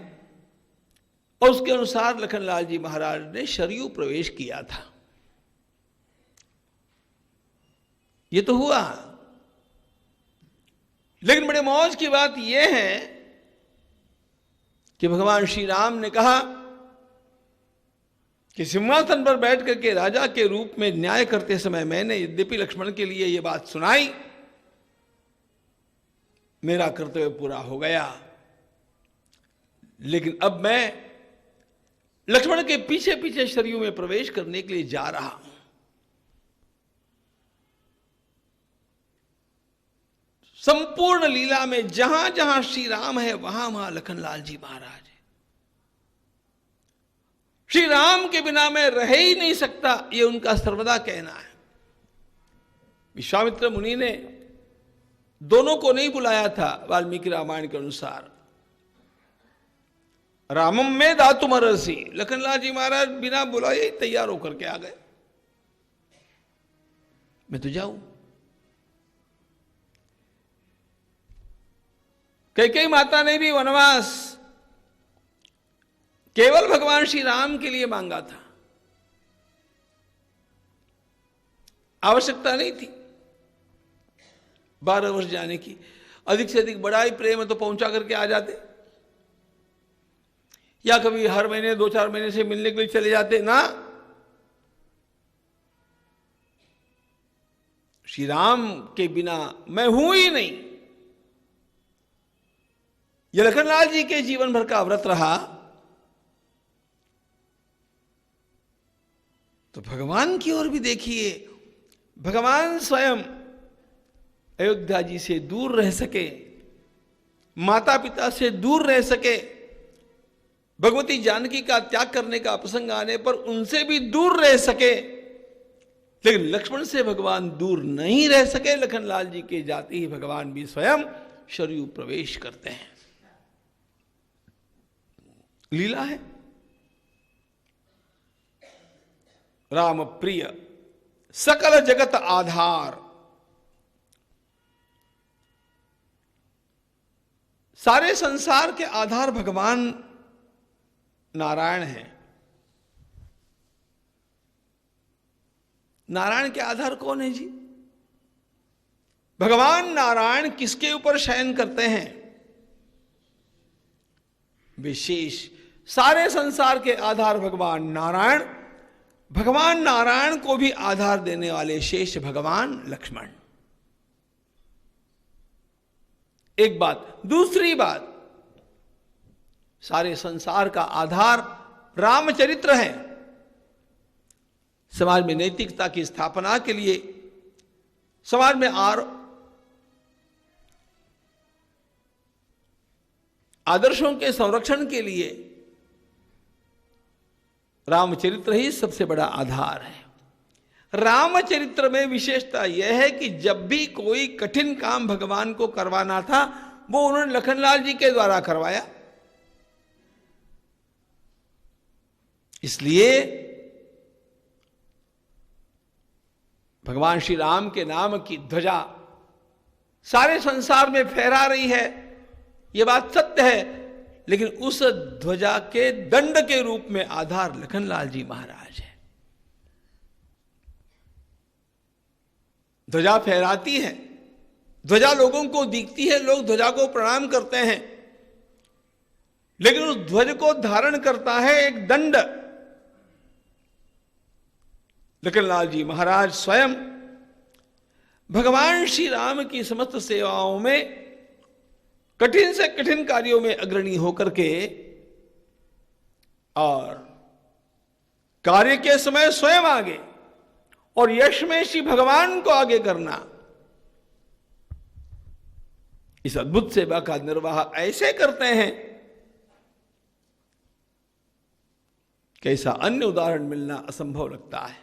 और उसके अनुसार लखनलाल जी महाराज ने शरयू प्रवेश किया था। यह तो हुआ, लेकिन बड़े मौज की बात यह है कि भगवान श्री राम ने कहा कि सिंहासन पर बैठ करके राजा के रूप में न्याय करते समय मैंने यद्यपि लक्ष्मण के लिए यह बात सुनाई, मेरा कर्तव्य पूरा हो गया, लेकिन अब मैं लक्ष्मण के पीछे पीछे शरयू में प्रवेश करने के लिए जा रहा हूं। संपूर्ण लीला में जहां जहां श्री राम है वहां वहां लखनलाल जी महाराज है। श्री राम के बिना मैं रह ही नहीं सकता, यह उनका सर्वदा कहना है। विश्वामित्र मुनि ने दोनों को नहीं बुलाया था वाल्मीकि रामायण के अनुसार। रामम में दातुमरसी, लखनलाल जी महाराज बिना बुलाए तैयार होकर के आ गए, मैं तो जाऊं। कैकेयी माता ने भी वनवास केवल भगवान श्री राम के लिए मांगा था, आवश्यकता नहीं थी 12 वर्ष जाने की। अधिक से अधिक बड़ा ही प्रेम है तो पहुंचा करके आ जाते, या कभी हर महीने 2-4 महीने से मिलने के लिए चले जाते ना। श्री राम के बिना मैं हूं ही नहीं। यह लखनलाल जी के जीवन भर का व्रत रहा तो भगवान की ओर भी देखिए। भगवान स्वयं अयोध्या जी से दूर रह सके, माता पिता से दूर रह सके, भगवती जानकी का त्याग करने का प्रसंग आने पर उनसे भी दूर रह सके, लेकिन लक्ष्मण से भगवान दूर नहीं रह सके। लखनलाल जी के जाते ही भगवान भी स्वयं शरयू प्रवेश करते हैं। लीला है। राम प्रिय सकल जगत आधार, सारे संसार के आधार भगवान नारायण हैं। नारायण के आधार कौन है जी? भगवान नारायण किसके ऊपर शयन करते हैं? विशेष सारे संसार के आधार भगवान नारायण, भगवान नारायण को भी आधार देने वाले शेष भगवान लक्ष्मण। एक बात। दूसरी बात, सारे संसार का आधार रामचरित्र है। समाज में नैतिकता की स्थापना के लिए, समाज में आदर्शों के संरक्षण के लिए रामचरित्र ही सबसे बड़ा आधार है। रामचरित्र में विशेषता यह है कि जब भी कोई कठिन काम भगवान को करवाना था, वो उन्होंने लखनलाल जी के द्वारा करवाया। इसलिए भगवान श्री राम के नाम की ध्वजा सारे संसार में फहरा रही है, यह बात सत्य है, लेकिन उस ध्वजा के दंड के रूप में आधार लखनलाल जी महाराज है। ध्वजा फहराती है, ध्वजा लोगों को दिखती है, लोग ध्वजा को प्रणाम करते हैं, लेकिन उस ध्वज को धारण करता है एक दंड। लखनलाल जी महाराज स्वयं भगवान श्री राम की समस्त सेवाओं में कठिन से कठिन कार्यों में अग्रणी होकर के और कार्य के समय स्वयं आगे और यश में श्री भगवान को आगे करना, इस अद्भुत सेवा का निर्वाह ऐसे करते हैं कि ऐसा अन्य उदाहरण मिलना असंभव लगता है।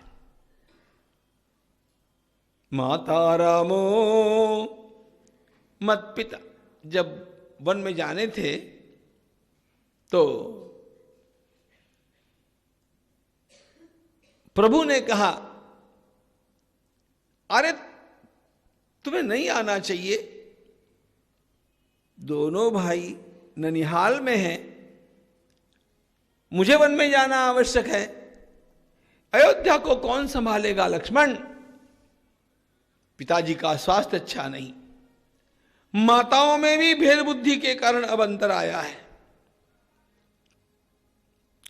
माता रामो मत पिता, जब वन में जाने थे तो प्रभु ने कहा, अरे तुम्हें नहीं आना चाहिए, दोनों भाई ननिहाल में हैं, मुझे वन में जाना आवश्यक है, अयोध्या को कौन संभालेगा लक्ष्मण? पिताजी का स्वास्थ्य अच्छा नहीं, माताओं में भी भेद बुद्धि के कारण अब अंतर आया है,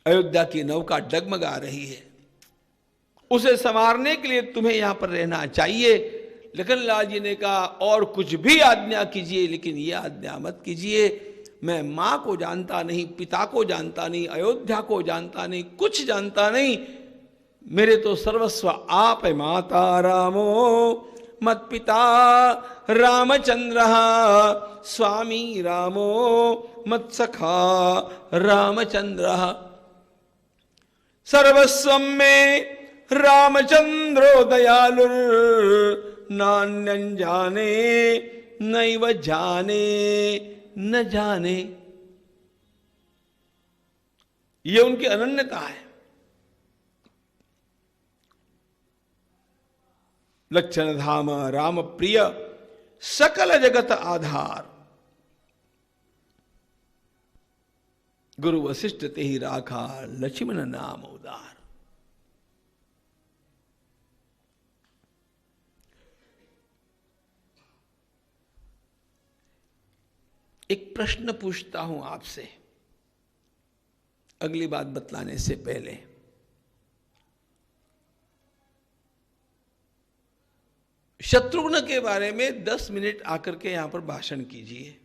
अयोध्या की नौका डगमगा रही है, उसे संवारने के लिए तुम्हें यहां पर रहना चाहिए। लखनलाल जी ने कहा, और कुछ भी आज्ञा कीजिए, लेकिन यह आज्ञा मत कीजिए, मैं मां को जानता नहीं, पिता को जानता नहीं, अयोध्या को जानता नहीं, कुछ जानता नहीं, मेरे तो सर्वस्व आप है। माता रामो मत पिता रामचंद्र स्वामी रामो मत सखा रामचंद्र, सर्वस्व में रामचंद्रो दयालुर नान्यं जाने नैव जाने न जाने। ये उनकी अनन्यता है। लक्षण धाम राम प्रिय सकल जगत आधार, गुरु वशिष्ठ ते ही राखा लक्ष्मण नाम उदार। एक प्रश्न पूछता हूं आपसे अगली बात बतलाने से पहले। शत्रुघ्न के बारे में 10 मिनट आकर के यहां पर भाषण कीजिए।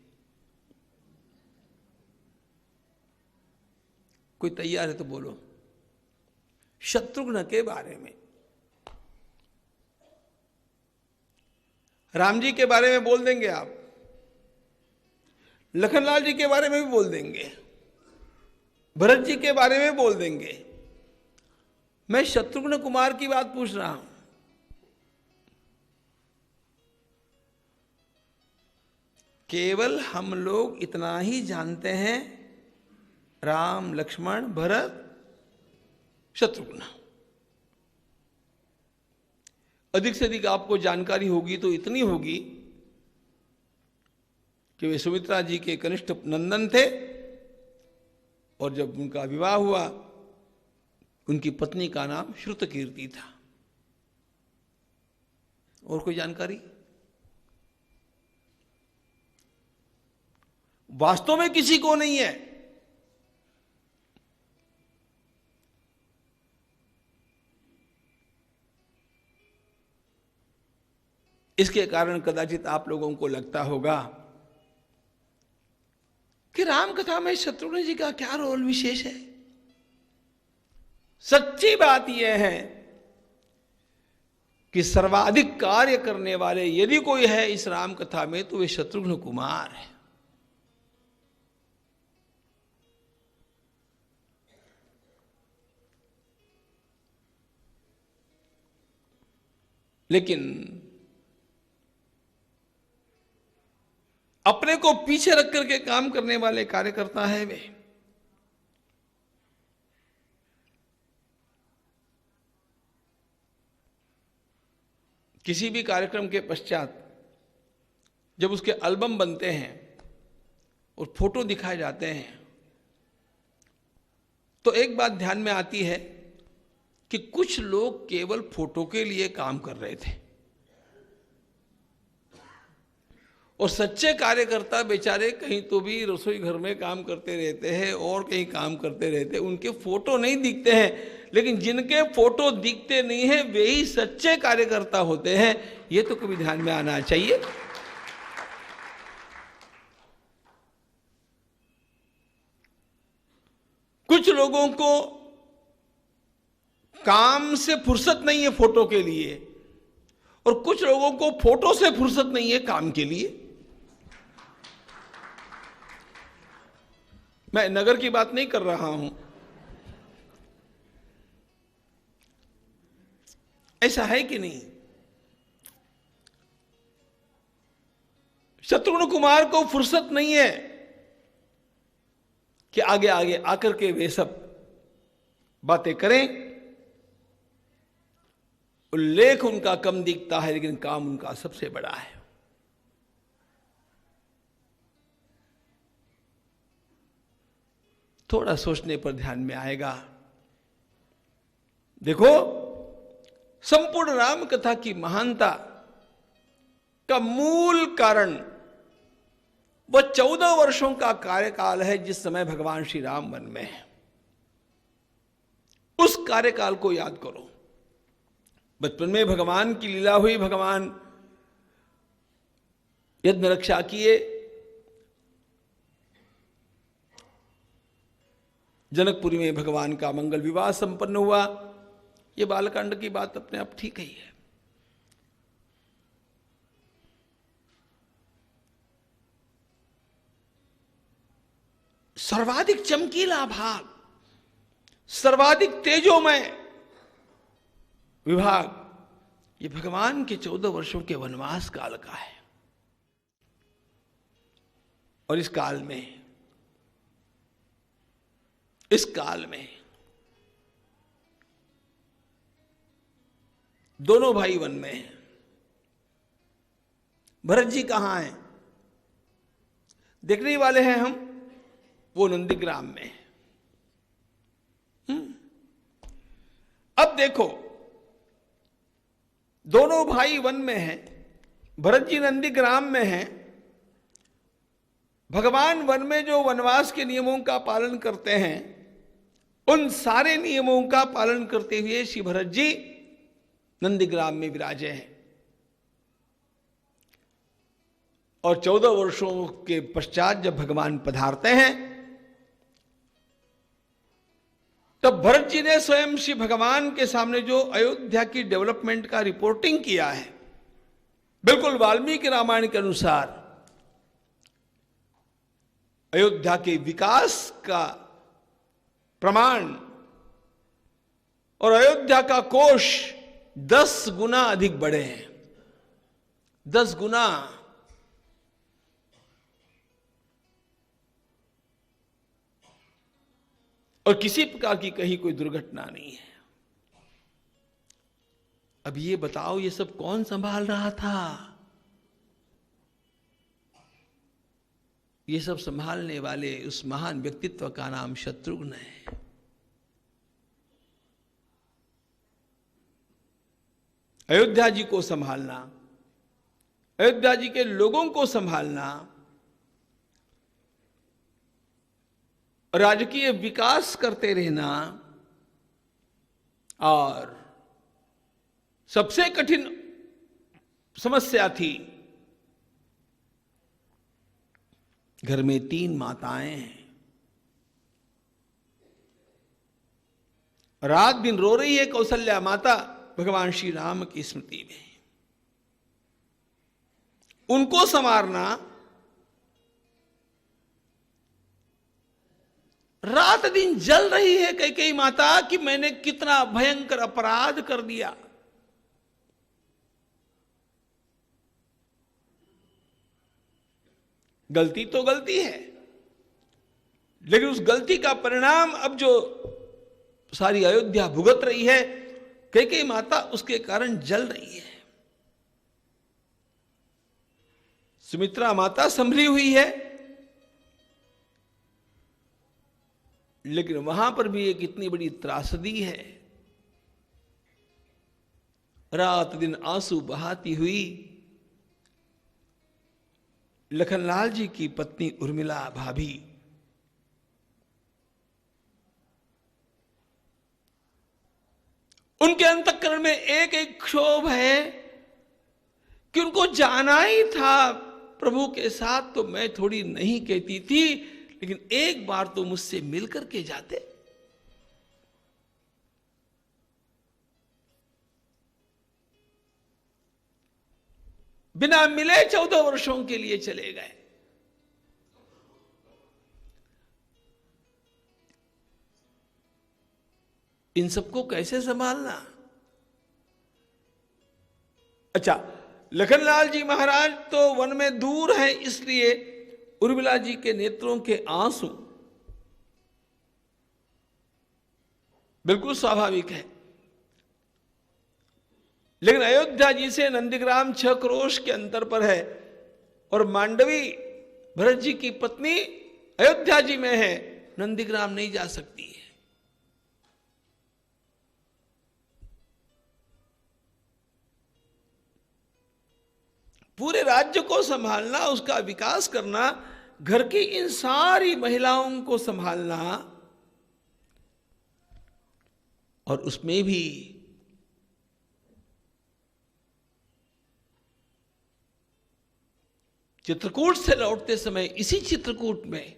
कोई तैयार है तो बोलो। शत्रुघ्न के बारे में, राम जी के बारे में बोल देंगे आप, लखनलाल जी के बारे में भी बोल देंगे, भरत जी के बारे में बोल देंगे। मैं शत्रुघ्न कुमार की बात पूछ रहा हूं। केवल हम लोग इतना ही जानते हैं, राम लक्ष्मण भरत शत्रुघ्न। अधिक से अधिक आपको जानकारी होगी तो इतनी होगी कि वे सुमित्रा जी के कनिष्ठ नंदन थे, और जब उनका विवाह हुआ उनकी पत्नी का नाम श्रुतकीर्ति था। और कोई जानकारी? वास्तव में किसी को नहीं है। इसके कारण कदाचित आप लोगों को लगता होगा कि राम कथा में शत्रुघ्न जी का क्या रोल विशेष है। सच्ची बात यह है कि सर्वाधिक कार्य करने वाले यदि कोई है इस राम कथा में तो वे शत्रुघ्न कुमार है। लेकिन अपने को पीछे रख करके काम करने वाले कार्यकर्ता है वे। किसी भी कार्यक्रम के पश्चात जब उसके एल्बम बनते हैं और फोटो दिखाए जाते हैं तो एक बात ध्यान में आती है कि कुछ लोग केवल फोटो के लिए काम कर रहे थे और सच्चे कार्यकर्ता बेचारे कहीं तो भी रसोई घर में काम करते रहते हैं और कहीं काम करते रहते हैं। उनके फोटो नहीं दिखते हैं, लेकिन जिनके फोटो दिखते नहीं है वे ही सच्चे कार्यकर्ता होते हैं। ये तो कभी ध्यान में आना चाहिए। कुछ लोगों को काम से फुर्सत नहीं है फोटो के लिए और कुछ लोगों को फोटो से फुर्सत नहीं है काम के लिए। मैं नगर की बात नहीं कर रहा हूं, ऐसा है कि नहीं? शत्रुघ्न कुमार को फुर्सत नहीं है कि आगे आगे आकर के वे सब बातें करें। उल्लेख उनका कम दिखता है लेकिन काम उनका सबसे बड़ा है। थोड़ा सोचने पर ध्यान में आएगा। देखो, संपूर्ण राम कथा की महानता का मूल कारण वह 14 वर्षों का कार्यकाल है जिस समय भगवान श्री राम वन में है। उस कार्यकाल को याद करो। बचपन में भगवान की लीला हुई, भगवान यज्ञ रक्षा किए, जनकपुरी में भगवान का मंगल विवाह संपन्न हुआ। यह बालकांड की बात अपने आप ठीक ही है। सर्वाधिक चमकीला भाग, सर्वाधिक तेजोमय विभाग ये भगवान के 14 वर्षों के वनवास काल का है। और इस काल में दोनों भाई वन में हैं। भरत जी कहां हैं? देखने वाले हैं हम, वो नंदीग्राम में। अब देखो, दोनों भाई वन में हैं, भरत जी नंदीग्राम में हैं। भगवान वन में जो वनवास के नियमों का पालन करते हैं उन सारे नियमों का पालन करते हुए श्री भरत जी नंदीग्राम में विराजे हैं। और 14 वर्षों के पश्चात जब भगवान पधारते हैं तब भरत जी ने स्वयं श्री भगवान के सामने जो अयोध्या की डेवलपमेंट का रिपोर्टिंग किया है, बिल्कुल वाल्मीकि रामायण के अनुसार अयोध्या के विकास का प्रमाण और अयोध्या का कोष 10 गुना अधिक बढ़े हैं। 10 गुना। और किसी प्रकार की कहीं कोई दुर्घटना नहीं है। अब ये बताओ, ये सब कौन संभाल रहा था? ये सब संभालने वाले उस महान व्यक्तित्व का नाम शत्रुघ्न है। अयोध्या जी को संभालना, अयोध्या जी के लोगों को संभालना राजकीय विकास करते रहना, और सबसे कठिन समस्या थी घर में 3 माताएं हैं, रात दिन रो रही है कौशल्या माता भगवान श्री राम की स्मृति में। उनको संवारना, रात दिन जल रही है कैकेयी माता कि मैंने कितना भयंकर अपराध कर दिया। गलती तो गलती है, लेकिन उस गलती का परिणाम अब जो सारी अयोध्या भुगत रही है, कैकेयी माता उसके कारण जल रही है। सुमित्रा माता संभली हुई है, लेकिन वहां पर भी एक इतनी बड़ी त्रासदी है। रात दिन आंसू बहाती हुई लखनलाल जी की पत्नी उर्मिला भाभी उनके अंतःकरण में एक एक क्षोभ है कि उनको जाना ही था प्रभु के साथ, तो मैं थोड़ी नहीं कहती थी, लेकिन एक बार तो मुझसे मिलकर के जाते। बिना मिले 14 वर्षों के लिए चले गए। इन सबको कैसे संभालना? अच्छा, लखनलाल जी महाराज तो वन में दूर है, इसलिए उर्मिला जी के नेत्रों के आंसू बिल्कुल स्वाभाविक है। लेकिन अयोध्या जी से नंदीग्राम 6 क्रोश के अंतर पर है, और मांडवी भरत जी की पत्नी अयोध्या जी में है, नंदीग्राम नहीं जा सकती है। पूरे राज्य को संभालना, उसका विकास करना, घर की इन सारी महिलाओं को संभालना, और उसमें भी चित्रकूट से लौटते समय इसी चित्रकूट में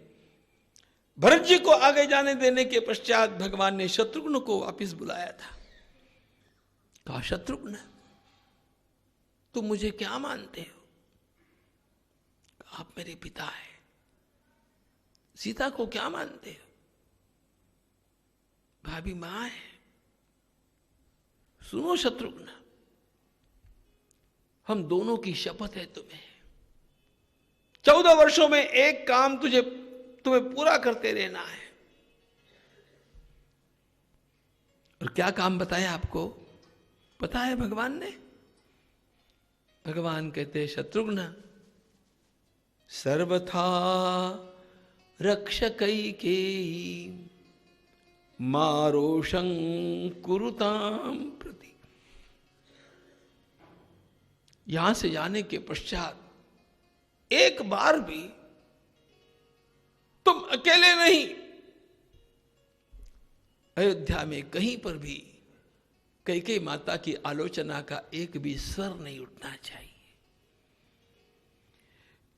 भरत जी को आगे जाने देने के पश्चात भगवान ने शत्रुघ्न को वापिस बुलाया था। कहा, शत्रुघ्न तुम मुझे क्या मानते हो? आप मेरे पिता हैं। सीता को क्या मानते हो? भाभी मां है। सुनो शत्रुघ्न, हम दोनों की शपथ है तुम्हें, 14 वर्षों में एक काम तुम्हें पूरा करते रहना है। और क्या काम बताया आपको? पता है भगवान ने? भगवान कहते, शत्रुघ्न सर्वथा रक्षकैकेयी मारोषं कुरुतां प्रति। यहां से जाने के पश्चात एक बार भी तुम अकेले नहीं, अयोध्या में कहीं पर भी कैकेयी माता की आलोचना का एक भी स्वर नहीं उठना चाहिए।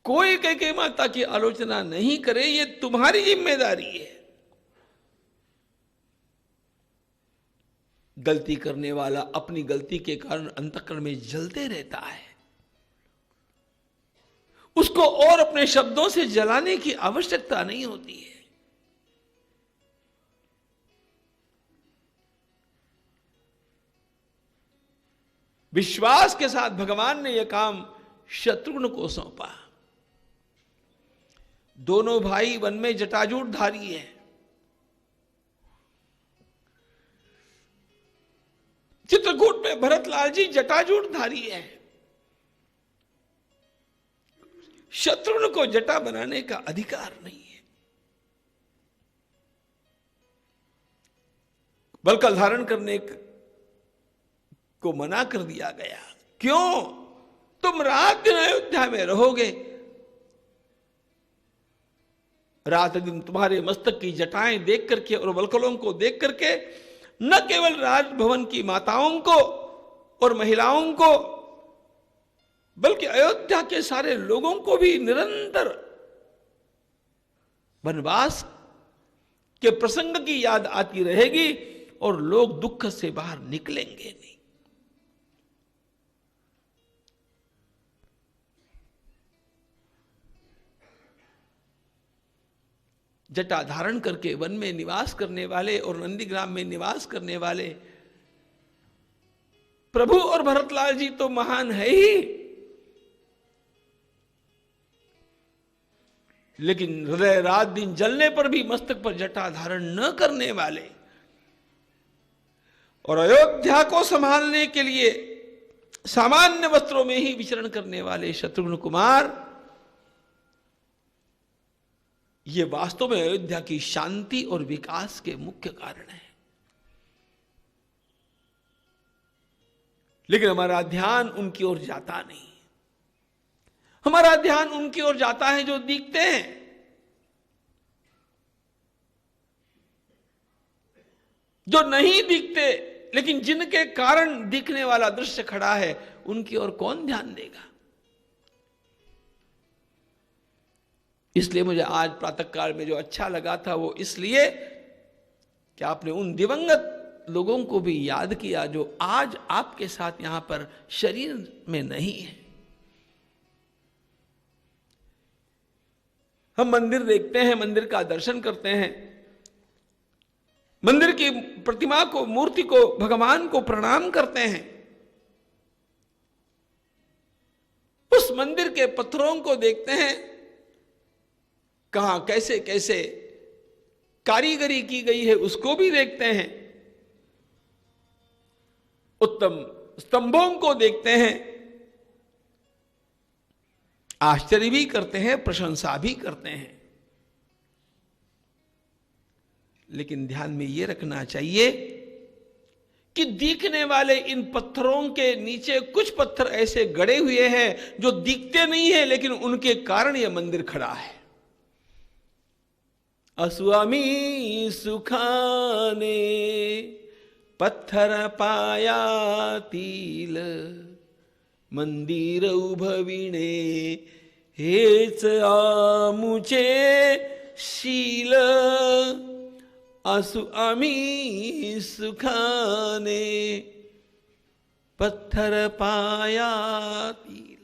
कोई कैकेयी माता की आलोचना नहीं करे, ये तुम्हारी जिम्मेदारी है। गलती करने वाला अपनी गलती के कारण अंतःकरण में जलते रहता है, उसको और अपने शब्दों से जलाने की आवश्यकता नहीं होती है। विश्वास के साथ भगवान ने यह काम शत्रुघ्न को सौंपा। दोनों भाई वन में जटाजूट धारी है। चित्रकूट में भरतलाल जी जटाजूट धारी है। शत्रुघ्न को जटा बनाने का अधिकार नहीं है। बलकल धारण करने को मना कर दिया गया। क्यों? तुम रात दिन अयोध्या में रहोगे, रात दिन तुम्हारे मस्तक की जटाएं देख करके और वल्कलों को देख करके न केवल राजभवन की माताओं को और महिलाओं को, बल्कि अयोध्या के सारे लोगों को भी निरंतर वनवास के प्रसंग की याद आती रहेगी और लोग दुख से बाहर निकलेंगे नहीं। जटा धारण करके वन में निवास करने वाले और नंदीग्राम में निवास करने वाले प्रभु और भरतलाल जी तो महान है ही, लेकिन हृदय रात दिन जलने पर भी मस्तक पर जटा धारण न करने वाले और अयोध्या को संभालने के लिए सामान्य वस्त्रों में ही विचरण करने वाले शत्रुघ्न कुमार, ये वास्तव में अयोध्या की शांति और विकास के मुख्य कारण है। लेकिन हमारा ध्यान उनकी ओर जाता नहीं। हमारा ध्यान उनकी ओर जाता है जो दिखते हैं, जो नहीं दिखते लेकिन जिनके कारण दिखने वाला दृश्य खड़ा है, उनकी ओर कौन ध्यान देगा। इसलिए मुझे आज प्रातःकाल में जो अच्छा लगा था वो इसलिए कि आपने उन दिवंगत लोगों को भी याद किया जो आज आपके साथ यहां पर शरीर में नहीं है। हम मंदिर देखते हैं, मंदिर का दर्शन करते हैं, मंदिर की प्रतिमा को, मूर्ति को, भगवान को प्रणाम करते हैं। उस मंदिर के पत्थरों को देखते हैं, कहां कैसे कैसे कारीगरी की गई है उसको भी देखते हैं, उत्तम स्तंभों को देखते हैं, आश्चर्य भी करते हैं, प्रशंसा भी करते हैं। लेकिन ध्यान में यह रखना चाहिए कि दिखने वाले इन पत्थरों के नीचे कुछ पत्थर ऐसे गड़े हुए हैं जो दिखते नहीं है, लेकिन उनके कारण यह मंदिर खड़ा है। असुआमी सुखाने पत्थर पाया तिल, मंदिर उभविणे हेच आमुचे शील। असु आम्ही सुखाने पत्थर पाया तिल।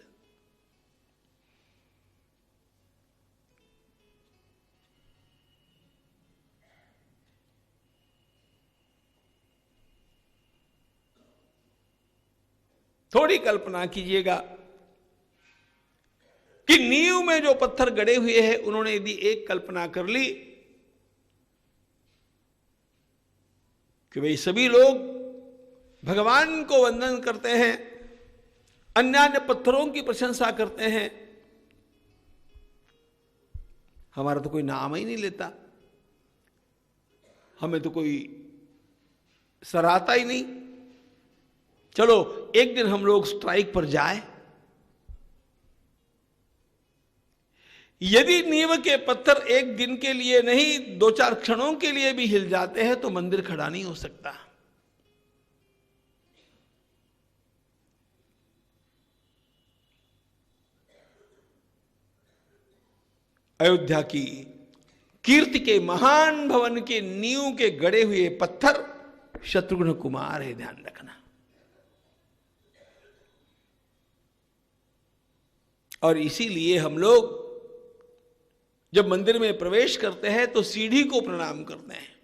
थोड़ी कल्पना कीजिएगा कि नींव में जो पत्थर गड़े हुए हैं, उन्होंने यदि एक कल्पना कर ली कि भाई सभी लोग भगवान को वंदन करते हैं, अन्य अन्य पत्थरों की प्रशंसा करते हैं, हमारा तो कोई नाम ही नहीं लेता, हमें तो कोई सराहता ही नहीं। चलो एक दिन हम लोग स्ट्राइक पर जाए। यदि नींव के पत्थर एक दिन के लिए नहीं, 2-4 क्षणों के लिए भी हिल जाते हैं तो मंदिर खड़ा नहीं हो सकता। अयोध्या की कीर्ति के महान भवन के नींव के गड़े हुए पत्थर शत्रुघ्न कुमार है, ध्यान रखना। और इसीलिए हम लोग जब मंदिर में प्रवेश करते हैं तो सीढ़ी को प्रणाम करते हैं।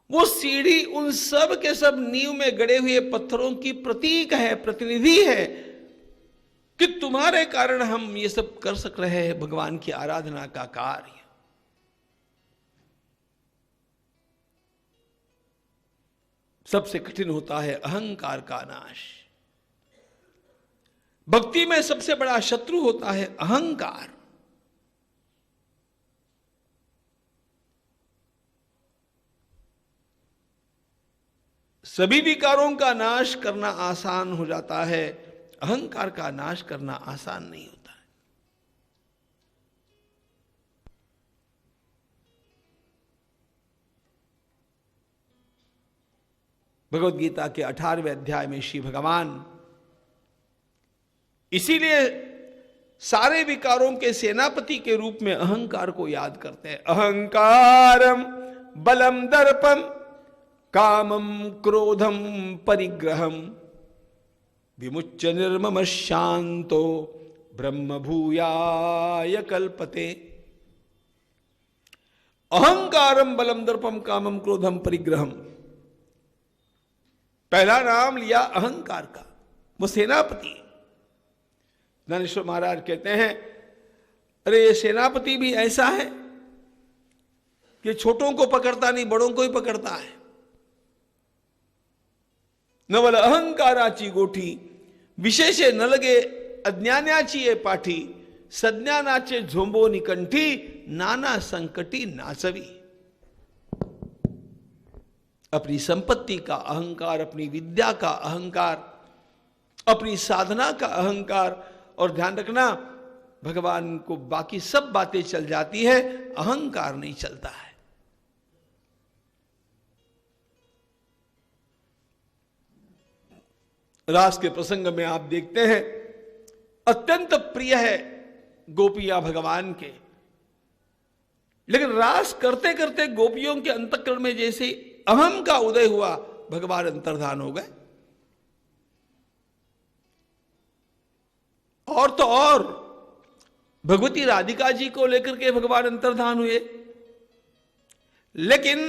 वो सीढ़ी उन सब के सब नींव में गड़े हुए पत्थरों की प्रतीक है, प्रतिनिधि है कि तुम्हारे कारण हम ये सब कर सक रहे हैं, भगवान की आराधना का कार्य। सबसे कठिन होता है अहंकार का नाश। भक्ति में सबसे बड़ा शत्रु होता है अहंकार। सभी विकारों का नाश करना आसान हो जाता है, अहंकार का नाश करना आसान नहीं होता है। भगवत गीता के 18वें अध्याय में श्री भगवान इसीलिए सारे विकारों के सेनापति के रूप में अहंकार को याद करते हैं। अहंकारम बलम दर्पम कामम क्रोधम परिग्रहम विमुच्य निर्मम शांतो ब्रह्म भूयाय कल्पते। अहंकारम बलम दर्पम कामम क्रोधम परिग्रहम, पहला नाम लिया अहंकार का, वो सेनापति। ज्ञानेश्वर महाराज कहते हैं अरे ये सेनापति भी ऐसा है कि छोटों को पकड़ता नहीं, बड़ों को ही पकड़ता है। नवल अहंकाराची गोठी विशेषे न लगे अज्ञानाची ये पाठी सज्ञानाचे झोंबो निकंठी नाना संकटी नाचवी। अपनी संपत्ति का अहंकार, अपनी विद्या का अहंकार, अपनी साधना का अहंकार, और ध्यान रखना भगवान को बाकी सब बातें चल जाती है, अहंकार नहीं चलता है। रास के प्रसंग में आप देखते हैं अत्यंत प्रिय है गोपियां भगवान के, लेकिन रास करते करते गोपियों के अंतःकरण में जैसे अहम का उदय हुआ, भगवान अंतर्धान हो गए। और तो और भगवती राधिका जी को लेकर के भगवान अंतर्धान हुए, लेकिन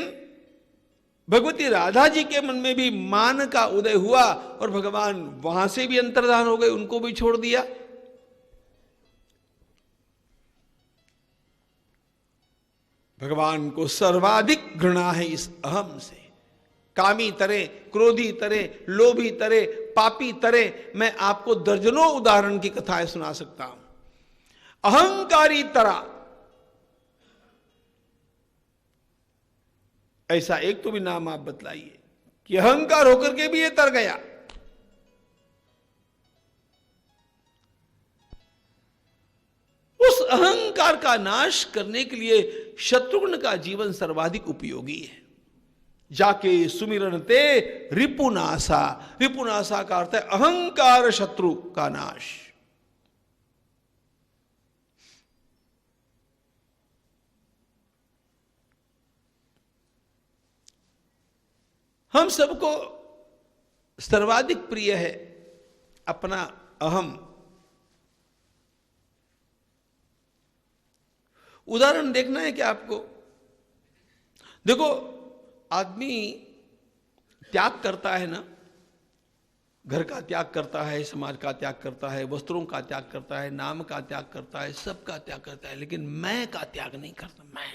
भगवती राधा जी के मन में भी मान का उदय हुआ और भगवान वहां से भी अंतर्धान हो गए, उनको भी छोड़ दिया। भगवान को सर्वाधिक घृणा है इस अहम से। कामी तरे, क्रोधी तरे, लोभी तरे, पापी तरे, मैं आपको दर्जनों उदाहरण की कथाएं सुना सकता हूं। अहंकारी तरा, ऐसा एक तो भी नाम आप बतलाइए कि अहंकार होकर के भी ये तर गया। उस अहंकार का नाश करने के लिए शत्रुघ्न का जीवन सर्वाधिक उपयोगी है। जाके सुमिरन ते रिपुनासा, रिपुनासा का अर्थ है अहंकार शत्रु का नाश। हम सबको सर्वाधिक प्रिय है अपना अहम। उदाहरण देखना है क्या आपको? देखो, आदमी त्याग करता है ना, घर का त्याग करता है, समाज का त्याग करता है, वस्त्रों का त्याग करता है, नाम का त्याग करता है, सबका त्याग करता है, लेकिन मैं का त्याग नहीं करता। मैं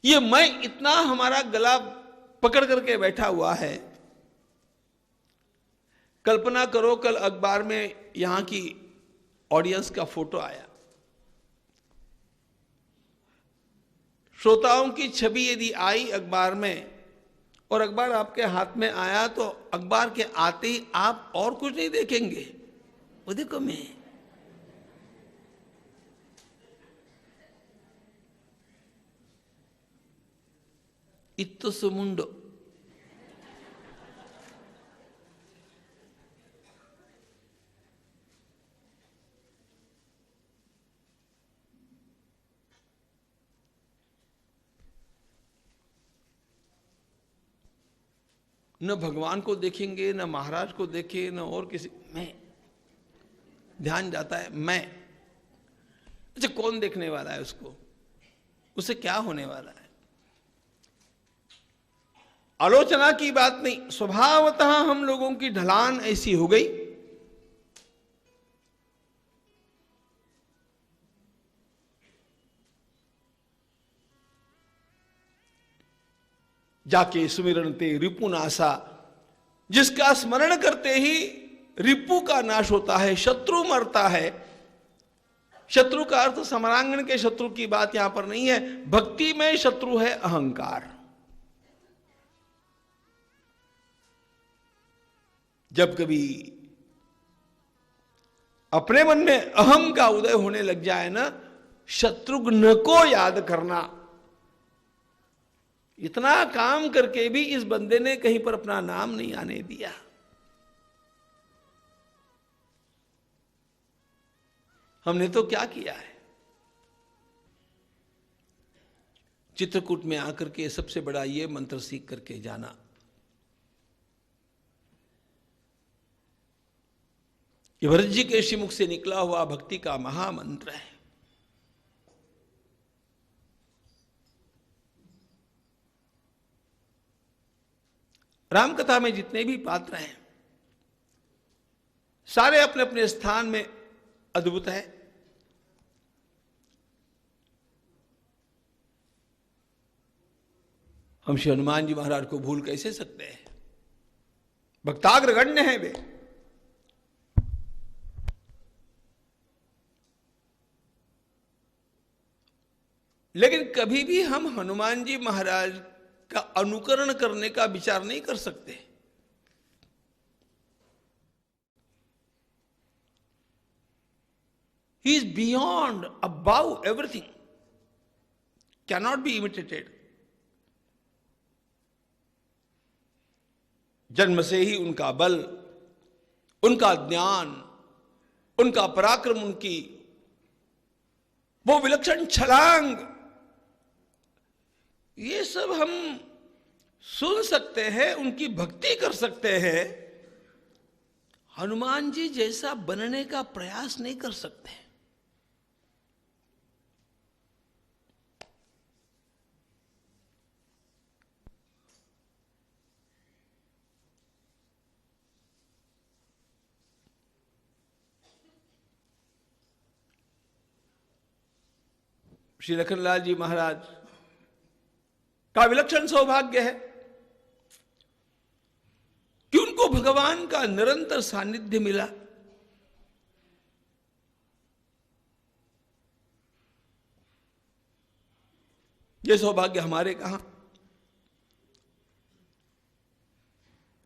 ये मैं इतना हमारा गला पकड़ करके बैठा हुआ है। कल्पना करो कल अखबार में यहां की ऑडियंस का फोटो आया, श्रोताओं की छवि यदि आई अखबार में और अखबार आपके हाथ में आया, तो अखबार के आते ही आप और कुछ नहीं देखेंगे, वो देखो मैं। इत्तो सुमुंडो, न भगवान को देखेंगे, न महाराज को देखे, न और किसी, मैं ध्यान जाता है मैं। अच्छा, कौन देखने वाला है उसको? उसे क्या होने वाला है? आलोचना की बात नहीं, स्वभावतः हम लोगों की ढलान ऐसी हो गई। जाके सुमिरन ते रिपुनासा, जिसका स्मरण करते ही रिपु का नाश होता है, शत्रु मरता है। शत्रु का अर्थ समरांगण के शत्रु की बात यहां पर नहीं है, भक्ति में शत्रु है अहंकार। जब कभी अपने मन में अहम का उदय होने लग जाए ना, शत्रुघ्न को याद करना। इतना काम करके भी इस बंदे ने कहीं पर अपना नाम नहीं आने दिया। हमने तो क्या किया है? चित्रकूट में आकर के सबसे बड़ा ये मंत्र सीख करके जाना, ये भरत जी के श्रीमुख से निकला हुआ भक्ति का महामंत्र है। रामकथा में जितने भी पात्र हैं सारे अपने अपने स्थान में अद्भुत है। हम श्री हनुमान जी महाराज को भूल कैसे सकते हैं? भक्ताग्रगण्य हैं वे। लेकिन कभी भी हम हनुमान जी महाराज का अनुकरण करने का विचार नहीं कर सकते। He is beyond, above everything, cannot be imitated. जन्म से ही उनका बल, उनका ज्ञान, उनका पराक्रम, उनकी वो विलक्षण छलांग, ये सब हम सुन सकते हैं, उनकी भक्ति कर सकते हैं। हनुमान जी जैसा बनने का प्रयास नहीं कर सकते। श्री लखनलाल जी महाराज का विलक्षण सौभाग्य है कि उनको भगवान का निरंतर सानिध्य मिला। यह सौभाग्य हमारे कहां?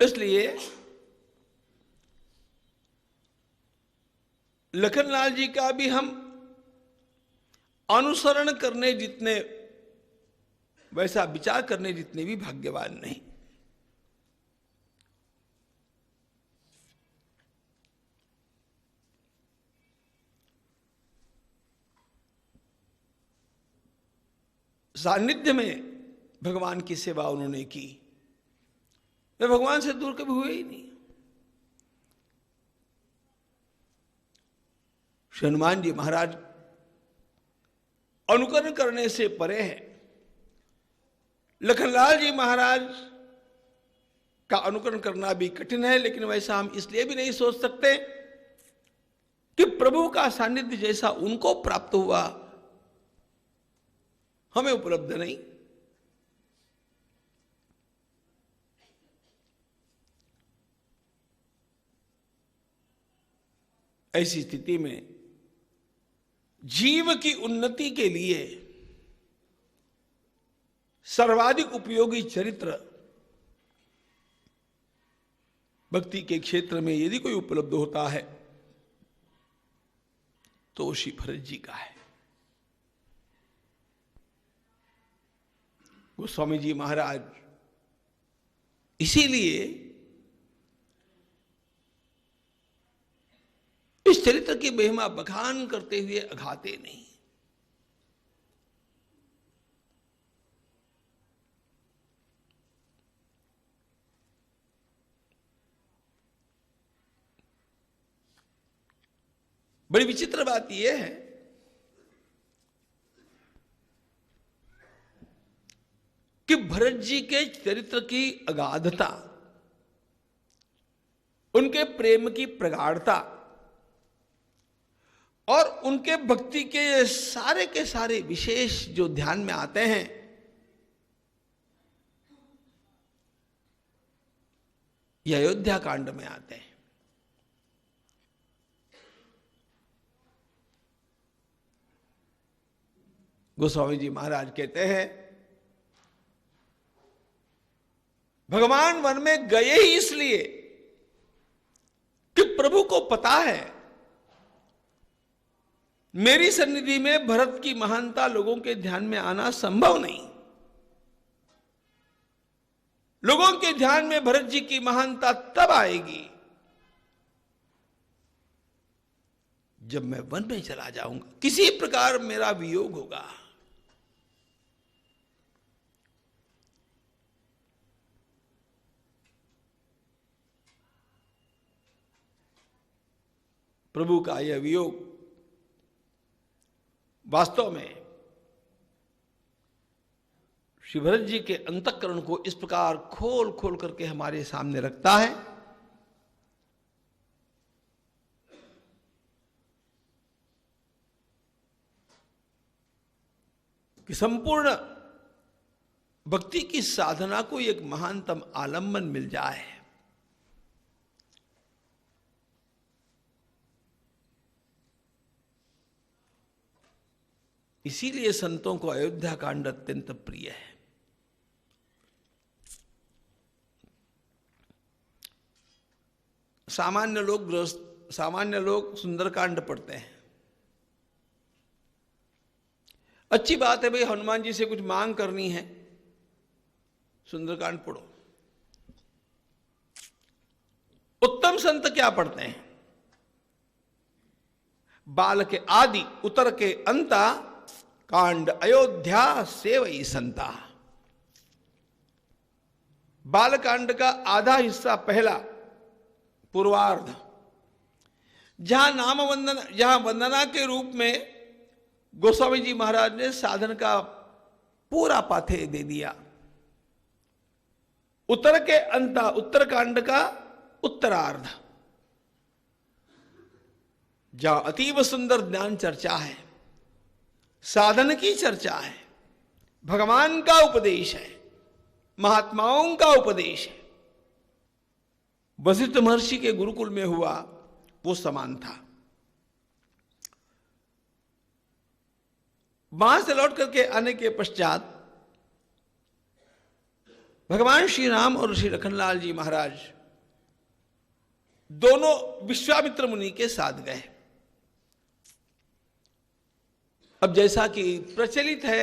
इसलिए लखनलाल जी का भी हम अनुसरण करने जितने, वैसा विचार करने जितने भी भाग्यवान नहीं। सानिध्य में भगवान की सेवा उन्होंने की, वे भगवान से दूर कभी हुए ही नहीं। श्री हनुमान जी महाराज अनुकरण करने से परे हैं। लखनलाल जी महाराज का अनुकरण करना भी कठिन है, लेकिन वैसा हम इसलिए भी नहीं सोच सकते कि प्रभु का सानिध्य जैसा उनको प्राप्त हुआ हमें उपलब्ध नहीं। ऐसी स्थिति में जीव की उन्नति के लिए सर्वाधिक उपयोगी चरित्र भक्ति के क्षेत्र में यदि कोई उपलब्ध होता है तो श्री भरत जी का है। गोस्वामी जी महाराज इसीलिए इस चरित्र की महिमा बखान करते हुए अघाते नहीं। बड़ी विचित्र बात यह है कि भरत जी के चरित्र की अगाधता, उनके प्रेम की प्रगाढ़ता और उनके भक्ति के सारे विशेष जो ध्यान में आते हैं, ये अयोध्या कांड में आते हैं। गोस्वामी जी महाराज कहते हैं, भगवान वन में गए ही इसलिए कि प्रभु को पता है मेरी सन्निधि में भरत की महानता लोगों के ध्यान में आना संभव नहीं। लोगों के ध्यान में भरत जी की महानता तब आएगी जब मैं वन में चला जाऊंगा, किसी प्रकार मेरा वियोग होगा। प्रभु का यह वियोग वास्तव में श्री भरत जी के अंतःकरण को इस प्रकार खोल खोल करके हमारे सामने रखता है कि संपूर्ण भक्ति की साधना को एक महानतम आलंबन मिल जाए। इसीलिए संतों को अयोध्या कांड अत्यंत प्रिय है। सामान्य लोग सुंदरकांड पढ़ते हैं। अच्छी बात है भाई, हनुमान जी से कुछ मांग करनी है, सुंदरकांड पढ़ो। उत्तम संत क्या पढ़ते हैं? बाल के आदि उतर के अंता, कांड अयोध्या सेवई संता। बालकांड का आधा हिस्सा पहला पूर्वार्ध, जहां वंदना के रूप में गोस्वामी जी महाराज ने साधन का पूरा पाथे दे दिया। उत्तर के अंता, उत्तरकांड का उत्तरार्ध, जहां अतीव सुंदर ज्ञान चर्चा है, साधन की चर्चा है, भगवान का उपदेश है, महात्माओं का उपदेश है। वशिष्ठ महर्षि के गुरुकुल में हुआ वो समान था। वहां से लौट करके आने के पश्चात भगवान श्री राम और श्री लखनलाल जी महाराज दोनों विश्वामित्र मुनि के साथ गए। अब जैसा कि प्रचलित है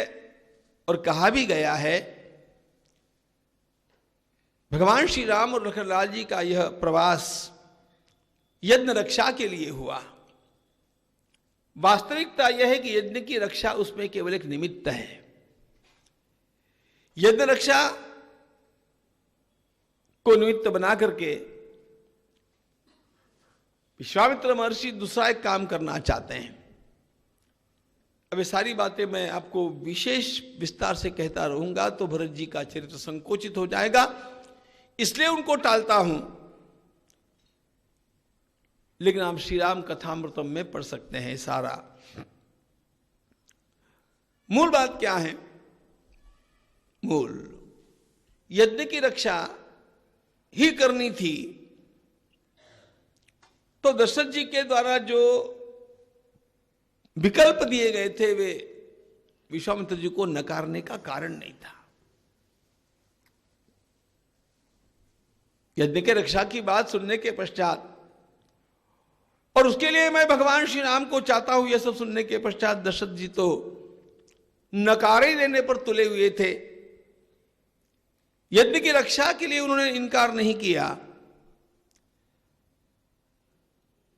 और कहा भी गया है, भगवान श्री राम और लखनलाल जी का यह प्रवास यज्ञ रक्षा के लिए हुआ। वास्तविकता यह है कि यज्ञ की रक्षा उसमें केवल एक निमित्त है। यज्ञ रक्षा को निमित्त बना करके विश्वामित्र महर्षि दूसरा एक काम करना चाहते हैं। अब ये सारी बातें मैं आपको विशेष विस्तार से कहता रहूंगा तो भरत जी का चरित्र संकोचित हो जाएगा, इसलिए उनको टालता हूं। लेकिन आप श्री राम कथामृतम में पढ़ सकते हैं सारा। मूल बात क्या है? मूल यज्ञ की रक्षा ही करनी थी, तो दशरथ जी के द्वारा जो विकल्प दिए गए थे वे विश्वामित्र जी को नकारने का कारण नहीं था। यज्ञ के रक्षा की बात सुनने के पश्चात और उसके लिए मैं भगवान श्री राम को चाहता हूं, यह सब सुनने के पश्चात दशरथ जी तो नकारे देने पर तुले हुए थे। यज्ञ की रक्षा के लिए उन्होंने इनकार नहीं किया।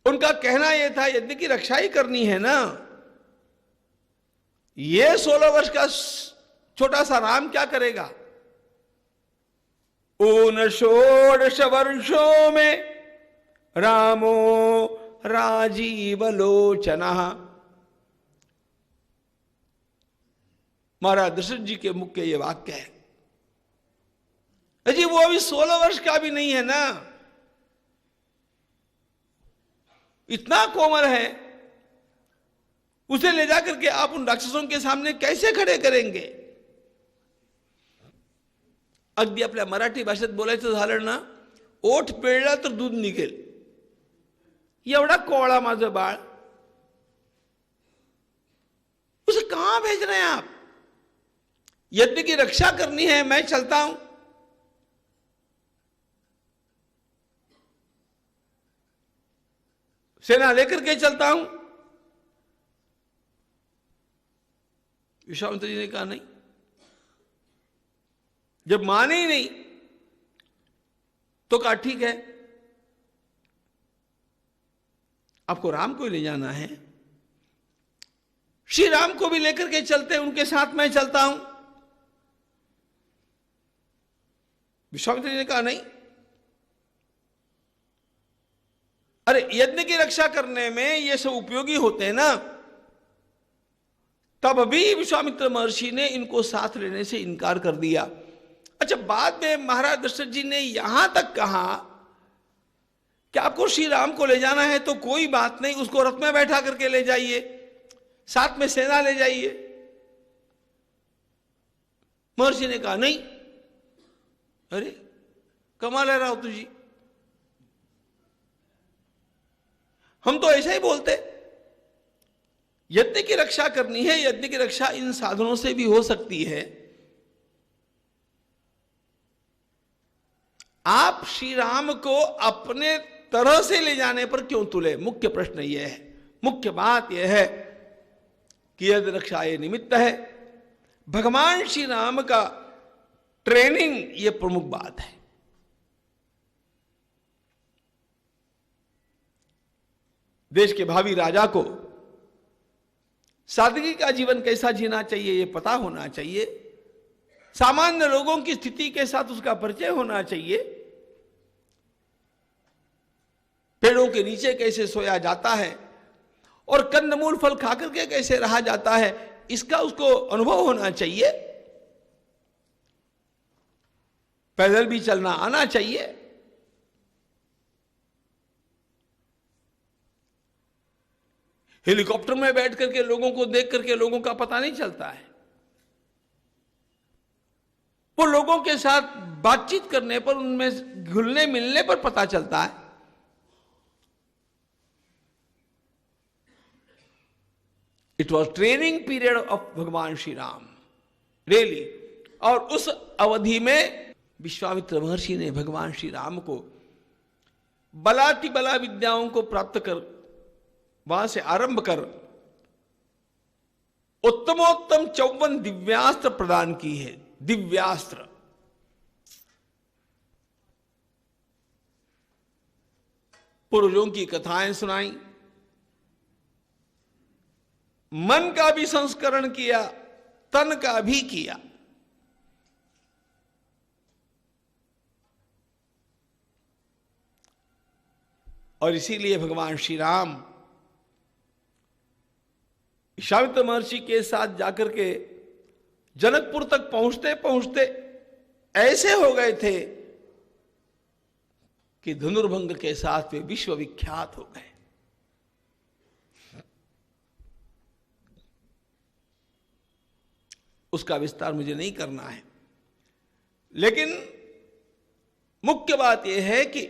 उनका कहना यह था यज्ञ की रक्षा ही करनी है ना, ये 16 वर्ष का छोटा सा राम क्या करेगा? 19 वर्षों में रामो राजीव लोचना। महाराज दशरथ जी के मुख के ये वाक्य है। अजी वो अभी 16 वर्ष का भी नहीं है ना, इतना कोमल है, उसे ले जाकर के आप उन राक्षसों के सामने कैसे खड़े करेंगे? अगदी आपल्या मराठी भाषेत बोलायचं झालं ना, ओठ पिळला तर दूध निघेल, एवढा कोवळा माझं बाळ, उसे कहां भेज रहे हैं आप? यज्ञ की रक्षा करनी है, मैं चलता हूं। सेना लेकर के चलता हूं। विश्वामित्र जी ने कहा नहीं। जब माने ही नहीं तो कहा ठीक है, आपको राम को ले जाना है, श्री राम को भी लेकर के चलते, उनके साथ मैं चलता हूं। विश्वामित्र जी ने कहा नहीं। अरे यज्ञ की रक्षा करने में ये सब उपयोगी होते हैं ना। तब भी विश्वामित्र महर्षि ने इनको साथ लेने से इनकार कर दिया। अच्छा, बाद में महाराज दशरथ जी ने यहां तक कहा कि आपको श्री राम को ले जाना है तो कोई बात नहीं, उसको रथ में बैठा करके ले जाइए, साथ में सेना ले जाइए। महर्षि ने कहा नहीं। अरे कमाल है राव तुझी, हम तो ऐसा ही बोलते। यज्ञ की रक्षा करनी है, यज्ञ की रक्षा इन साधनों से भी हो सकती है। आप श्री राम को अपने तरह से ले जाने पर क्यों तुले? मुख्य प्रश्न यह है, मुख्य बात यह है कि यज्ञ रक्षा ये निमित्त है, भगवान श्री राम का ट्रेनिंग ये प्रमुख बात है। देश के भावी राजा को सादगी का जीवन कैसा जीना चाहिए ये पता होना चाहिए, सामान्य लोगों की स्थिति के साथ उसका परिचय होना चाहिए, पेड़ों के नीचे कैसे सोया जाता है और कंदमूल फल खाकर के कैसे रहा जाता है, इसका उसको अनुभव होना चाहिए। पैदल भी चलना आना चाहिए। हेलीकॉप्टर में बैठ करके लोगों को देख करके लोगों का पता नहीं चलता है। वो लोगों के साथ बातचीत करने पर, उनमें घुलने मिलने पर पता चलता है। It was training period of भगवान श्री राम, रियली। और उस अवधि में विश्वामित्र महर्षि ने भगवान श्री राम को बलाति बला विद्याओं को प्राप्त कर, वहां से आरंभ कर उत्तमोत्तम 54 दिव्यास्त्र प्रदान की है। दिव्यास्त्र, पूर्वजों की कथाएं सुनाई, मन का भी संस्करण किया, तन का भी किया। और इसीलिए भगवान श्री राम विश्वामित्र महर्षि के साथ जाकर के जनकपुर तक पहुंचते पहुंचते ऐसे हो गए थे कि धनुर्भंग के साथ वे विश्व विख्यात हो गए। उसका विस्तार मुझे नहीं करना है, लेकिन मुख्य बात यह है कि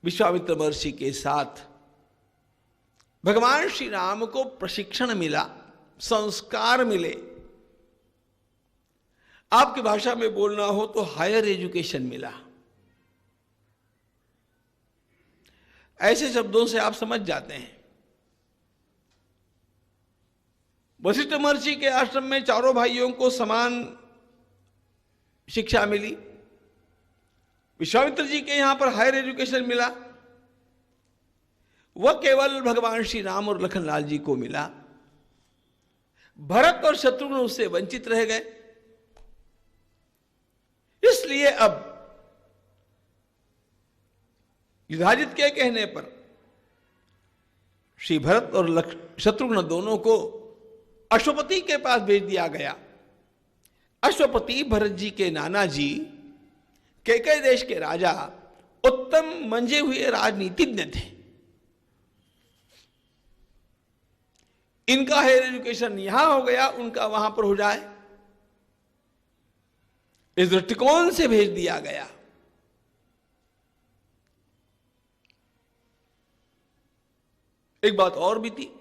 विश्वामित्र महर्षि के साथ भगवान श्री राम को प्रशिक्षण मिला, संस्कार मिले। आपकी भाषा में बोलना हो तो हायर एजुकेशन मिला। ऐसे शब्दों से आप समझ जाते हैं। वशिष्ठ महर्षि के आश्रम में चारों भाइयों को समान शिक्षा मिली। विश्वामित्र जी के यहां पर हायर एजुकेशन मिला। वह केवल भगवान श्री राम और लखनलाल जी को मिला। भरत और शत्रुघ्न उससे वंचित रह गए। इसलिए अब युधाजित के कहने पर श्री भरत और शत्रुघ्न दोनों को अश्वपति के पास भेज दिया गया। अश्वपति भरत जी के नाना जी, कैकेय देश के राजा, उत्तम मंजे हुए राजनीतिज्ञ थे। इनका हायर एजुकेशन यहां हो गया, उनका वहां पर हो जाए, इस दृष्टिकोण से भेज दिया गया। एक बात और भी थी,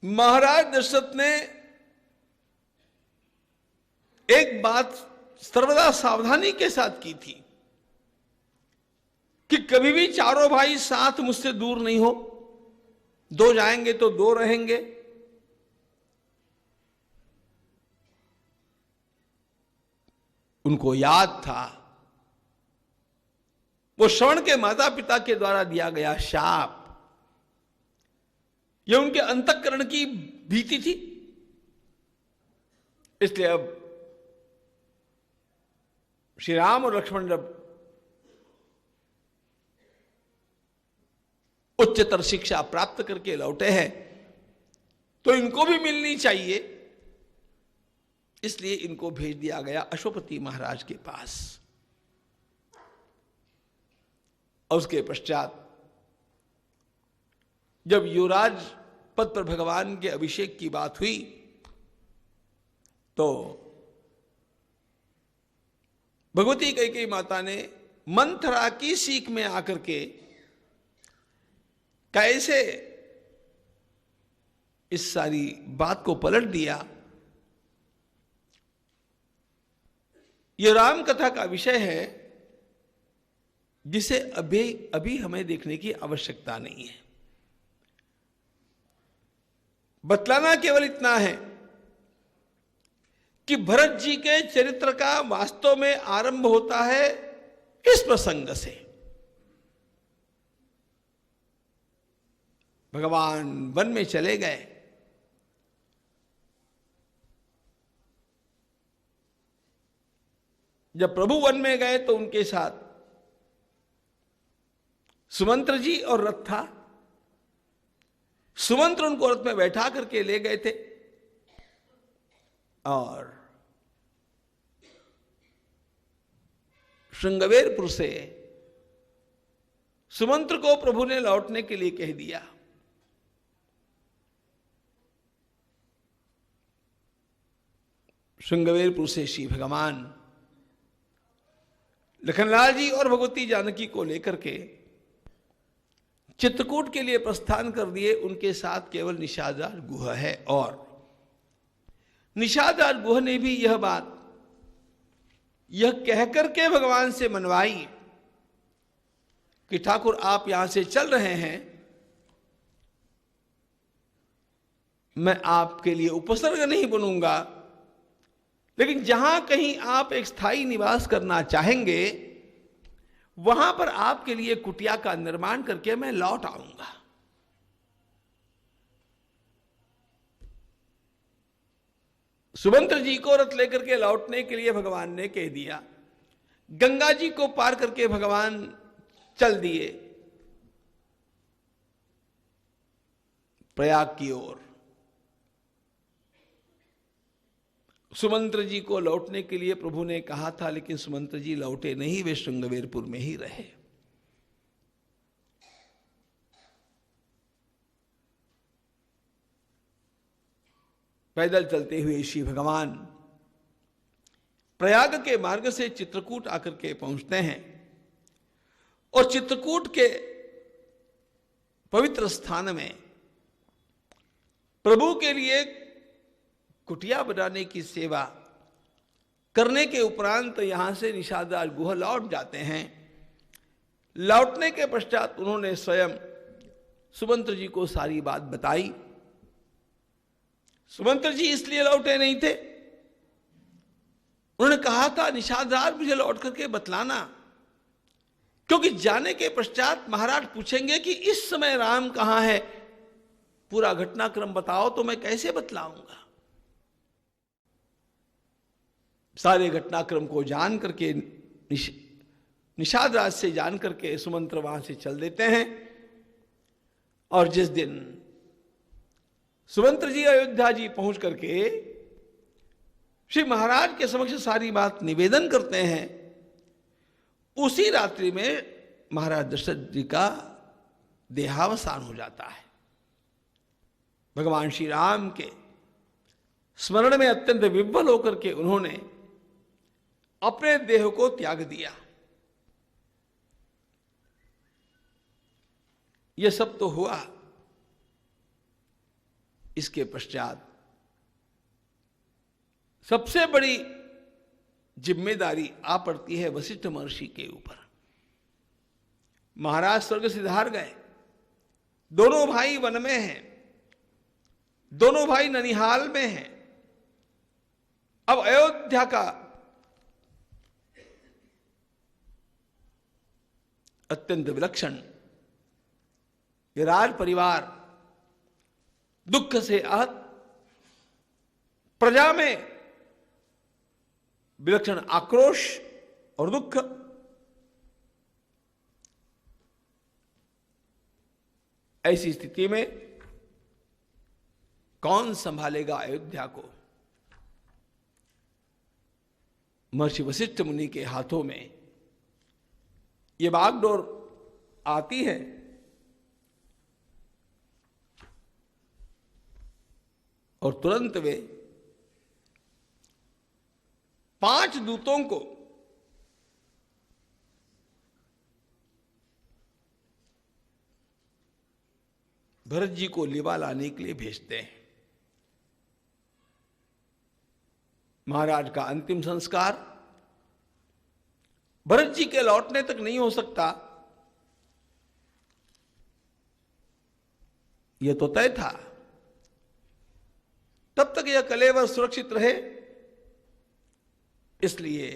महाराज दशरथ ने एक बात सर्वदा सावधानी के साथ की थी कि कभी भी चारों भाई साथ मुझसे दूर नहीं हो। दो जाएंगे तो दो रहेंगे। उनको याद था वो श्रवण के माता पिता के द्वारा दिया गया शाप, यह उनके अंतःकरण की भीति थी। इसलिए अब श्री राम और लक्ष्मण जब उच्चतर शिक्षा प्राप्त करके लौटे हैं तो इनको भी मिलनी चाहिए, इसलिए इनको भेज दिया गया अश्वपति महाराज के पास। और उसके पश्चात जब युवराज पद पर भगवान के अभिषेक की बात हुई तो भगवती कैकेयी माता ने मंथरा की सीख में आकर के कैसे इस सारी बात को पलट दिया, यह राम कथा का विषय है जिसे अभी हमें देखने की आवश्यकता नहीं है। बतलाना केवल इतना है कि भरत जी के चरित्र का वास्तव में आरंभ होता है इस प्रसंग से। भगवान वन में चले गए, जब प्रभु वन में गए तो उनके साथ सुमंत्र जी और रथ था। सुमंत्र उनको रथ में बैठा करके ले गए थे और श्रृंगवेरपुर से सुमंत्र को प्रभु ने लौटने के लिए कह दिया। श्रृंगवेरपुर से श्री भगवान लखनलाल जी और भगवती जानकी को लेकर के चित्रकूट के लिए प्रस्थान कर दिए। उनके साथ केवल निषादराज गुह है और निषादराज गुह ने भी यह बात यह कहकर के भगवान से मनवाई कि ठाकुर आप यहां से चल रहे हैं, मैं आपके लिए उपसर्ग नहीं बनूंगा, लेकिन जहां कहीं आप एक स्थायी निवास करना चाहेंगे वहां पर आपके लिए कुटिया का निर्माण करके मैं लौट आऊंगा। सुमंत्र जी को रथ लेकर के लौटने के लिए भगवान ने कह दिया। गंगा जी को पार करके भगवान चल दिए प्रयाग की ओर। सुमंत्र जी को लौटने के लिए प्रभु ने कहा था, लेकिन सुमंत्र जी लौटे नहीं, वे श्रृंगवेरपुर में ही रहे। पैदल चलते हुए श्री भगवान प्रयाग के मार्ग से चित्रकूट आकर के पहुंचते हैं और चित्रकूट के पवित्र स्थान में प्रभु के लिए कुटिया बनाने की सेवा करने के उपरांत यहां से निषादराज गुह लौट जाते हैं। लौटने के पश्चात उन्होंने स्वयं सुमंत्र जी को सारी बात बताई। सुमंत्र जी इसलिए लौटे नहीं थे, उन्होंने कहा था निषादराज मुझे लौट करके बतलाना, क्योंकि जाने के पश्चात महाराज पूछेंगे कि इस समय राम कहां है, पूरा घटनाक्रम बताओ तो मैं कैसे बतलाऊंगा। सारे घटनाक्रम को जान करके निषादराज से जान करके सुमंत्र वहां से चल देते हैं। और जिस दिन सुमंत्र जी अयोध्या जी पहुंच करके श्री महाराज के समक्ष सारी बात निवेदन करते हैं, उसी रात्रि में महाराज दशरथ जी का देहावसान हो जाता है। भगवान श्री राम के स्मरण में अत्यंत विह्वल होकर के उन्होंने अपने देह को त्याग दिया। यह सब तो हुआ, इसके पश्चात सबसे बड़ी जिम्मेदारी आ पड़ती है वशिष्ठ महर्षि के ऊपर। महाराज स्वर्ग सिधार गए, दोनों भाई वन में हैं, दोनों भाई ननिहाल में हैं। अब अयोध्या का अत्यंत विलक्षण ये राज परिवार दुख से आहत, प्रजा में विलक्षण आक्रोश और दुख। ऐसी स्थिति में कौन संभालेगा अयोध्या को? महर्षि वशिष्ठ मुनि के हाथों में ये बागडोर आती है। और तुरंत वे 5 दूतों को भरत जी को लिवा लाने के लिए भेजते हैं। महाराज का अंतिम संस्कार भरत जी के लौटने तक नहीं हो सकता, यह तो तय था। तब तक यह कलेवर सुरक्षित रहे, इसलिए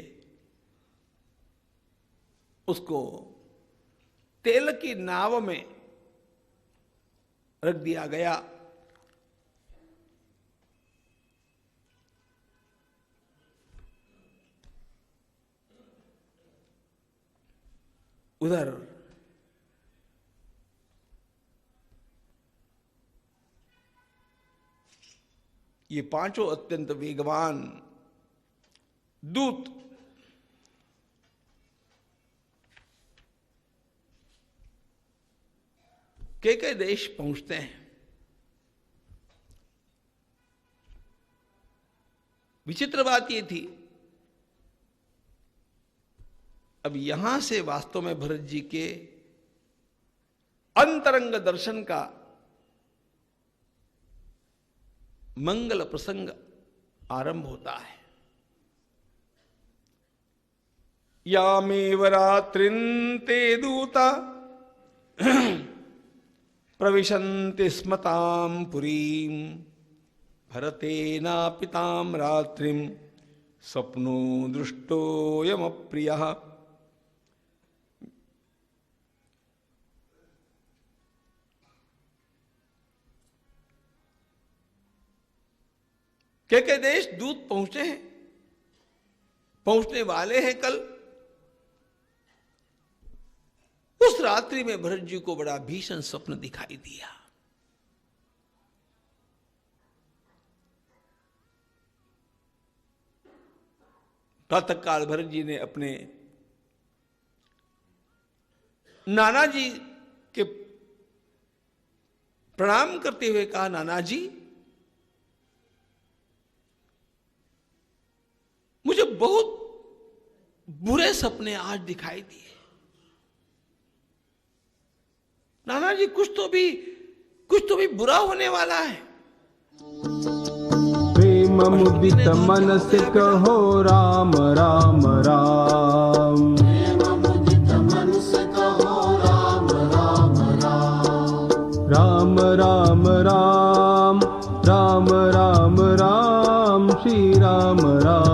उसको तेल की नाव में रख दिया गया। उधर ये 5 अत्यंत वेगवान दूत के देश पहुंचते हैं। विचित्र बात यह थी, अब यहां से वास्तव में भरत जी के अंतरंग दर्शन का मंगल प्रसंग आरंभ होता है। यामेव रात्रिं ते दूता प्रविशन्ति स्मतां पुरीं भरतेनापितां रात्रिं स्वप्नो दृष्टोऽयमप्रियः। के देश दूत पहुंचे हैं, पहुंचने वाले हैं कल। उस रात्रि में भरत जी को बड़ा भीषण स्वप्न दिखाई दिया। प्रातःकाल भरत जी ने अपने नाना जी के प्रणाम करते हुए कहा, नाना जी मुझे बहुत बुरे सपने आज दिखाई दिए। नाना जी कुछ तो भी बुरा होने वाला है। प्रेम मुदित मन से कहो राम राम राम। राम राम राम राम राम राम श्री राम राम।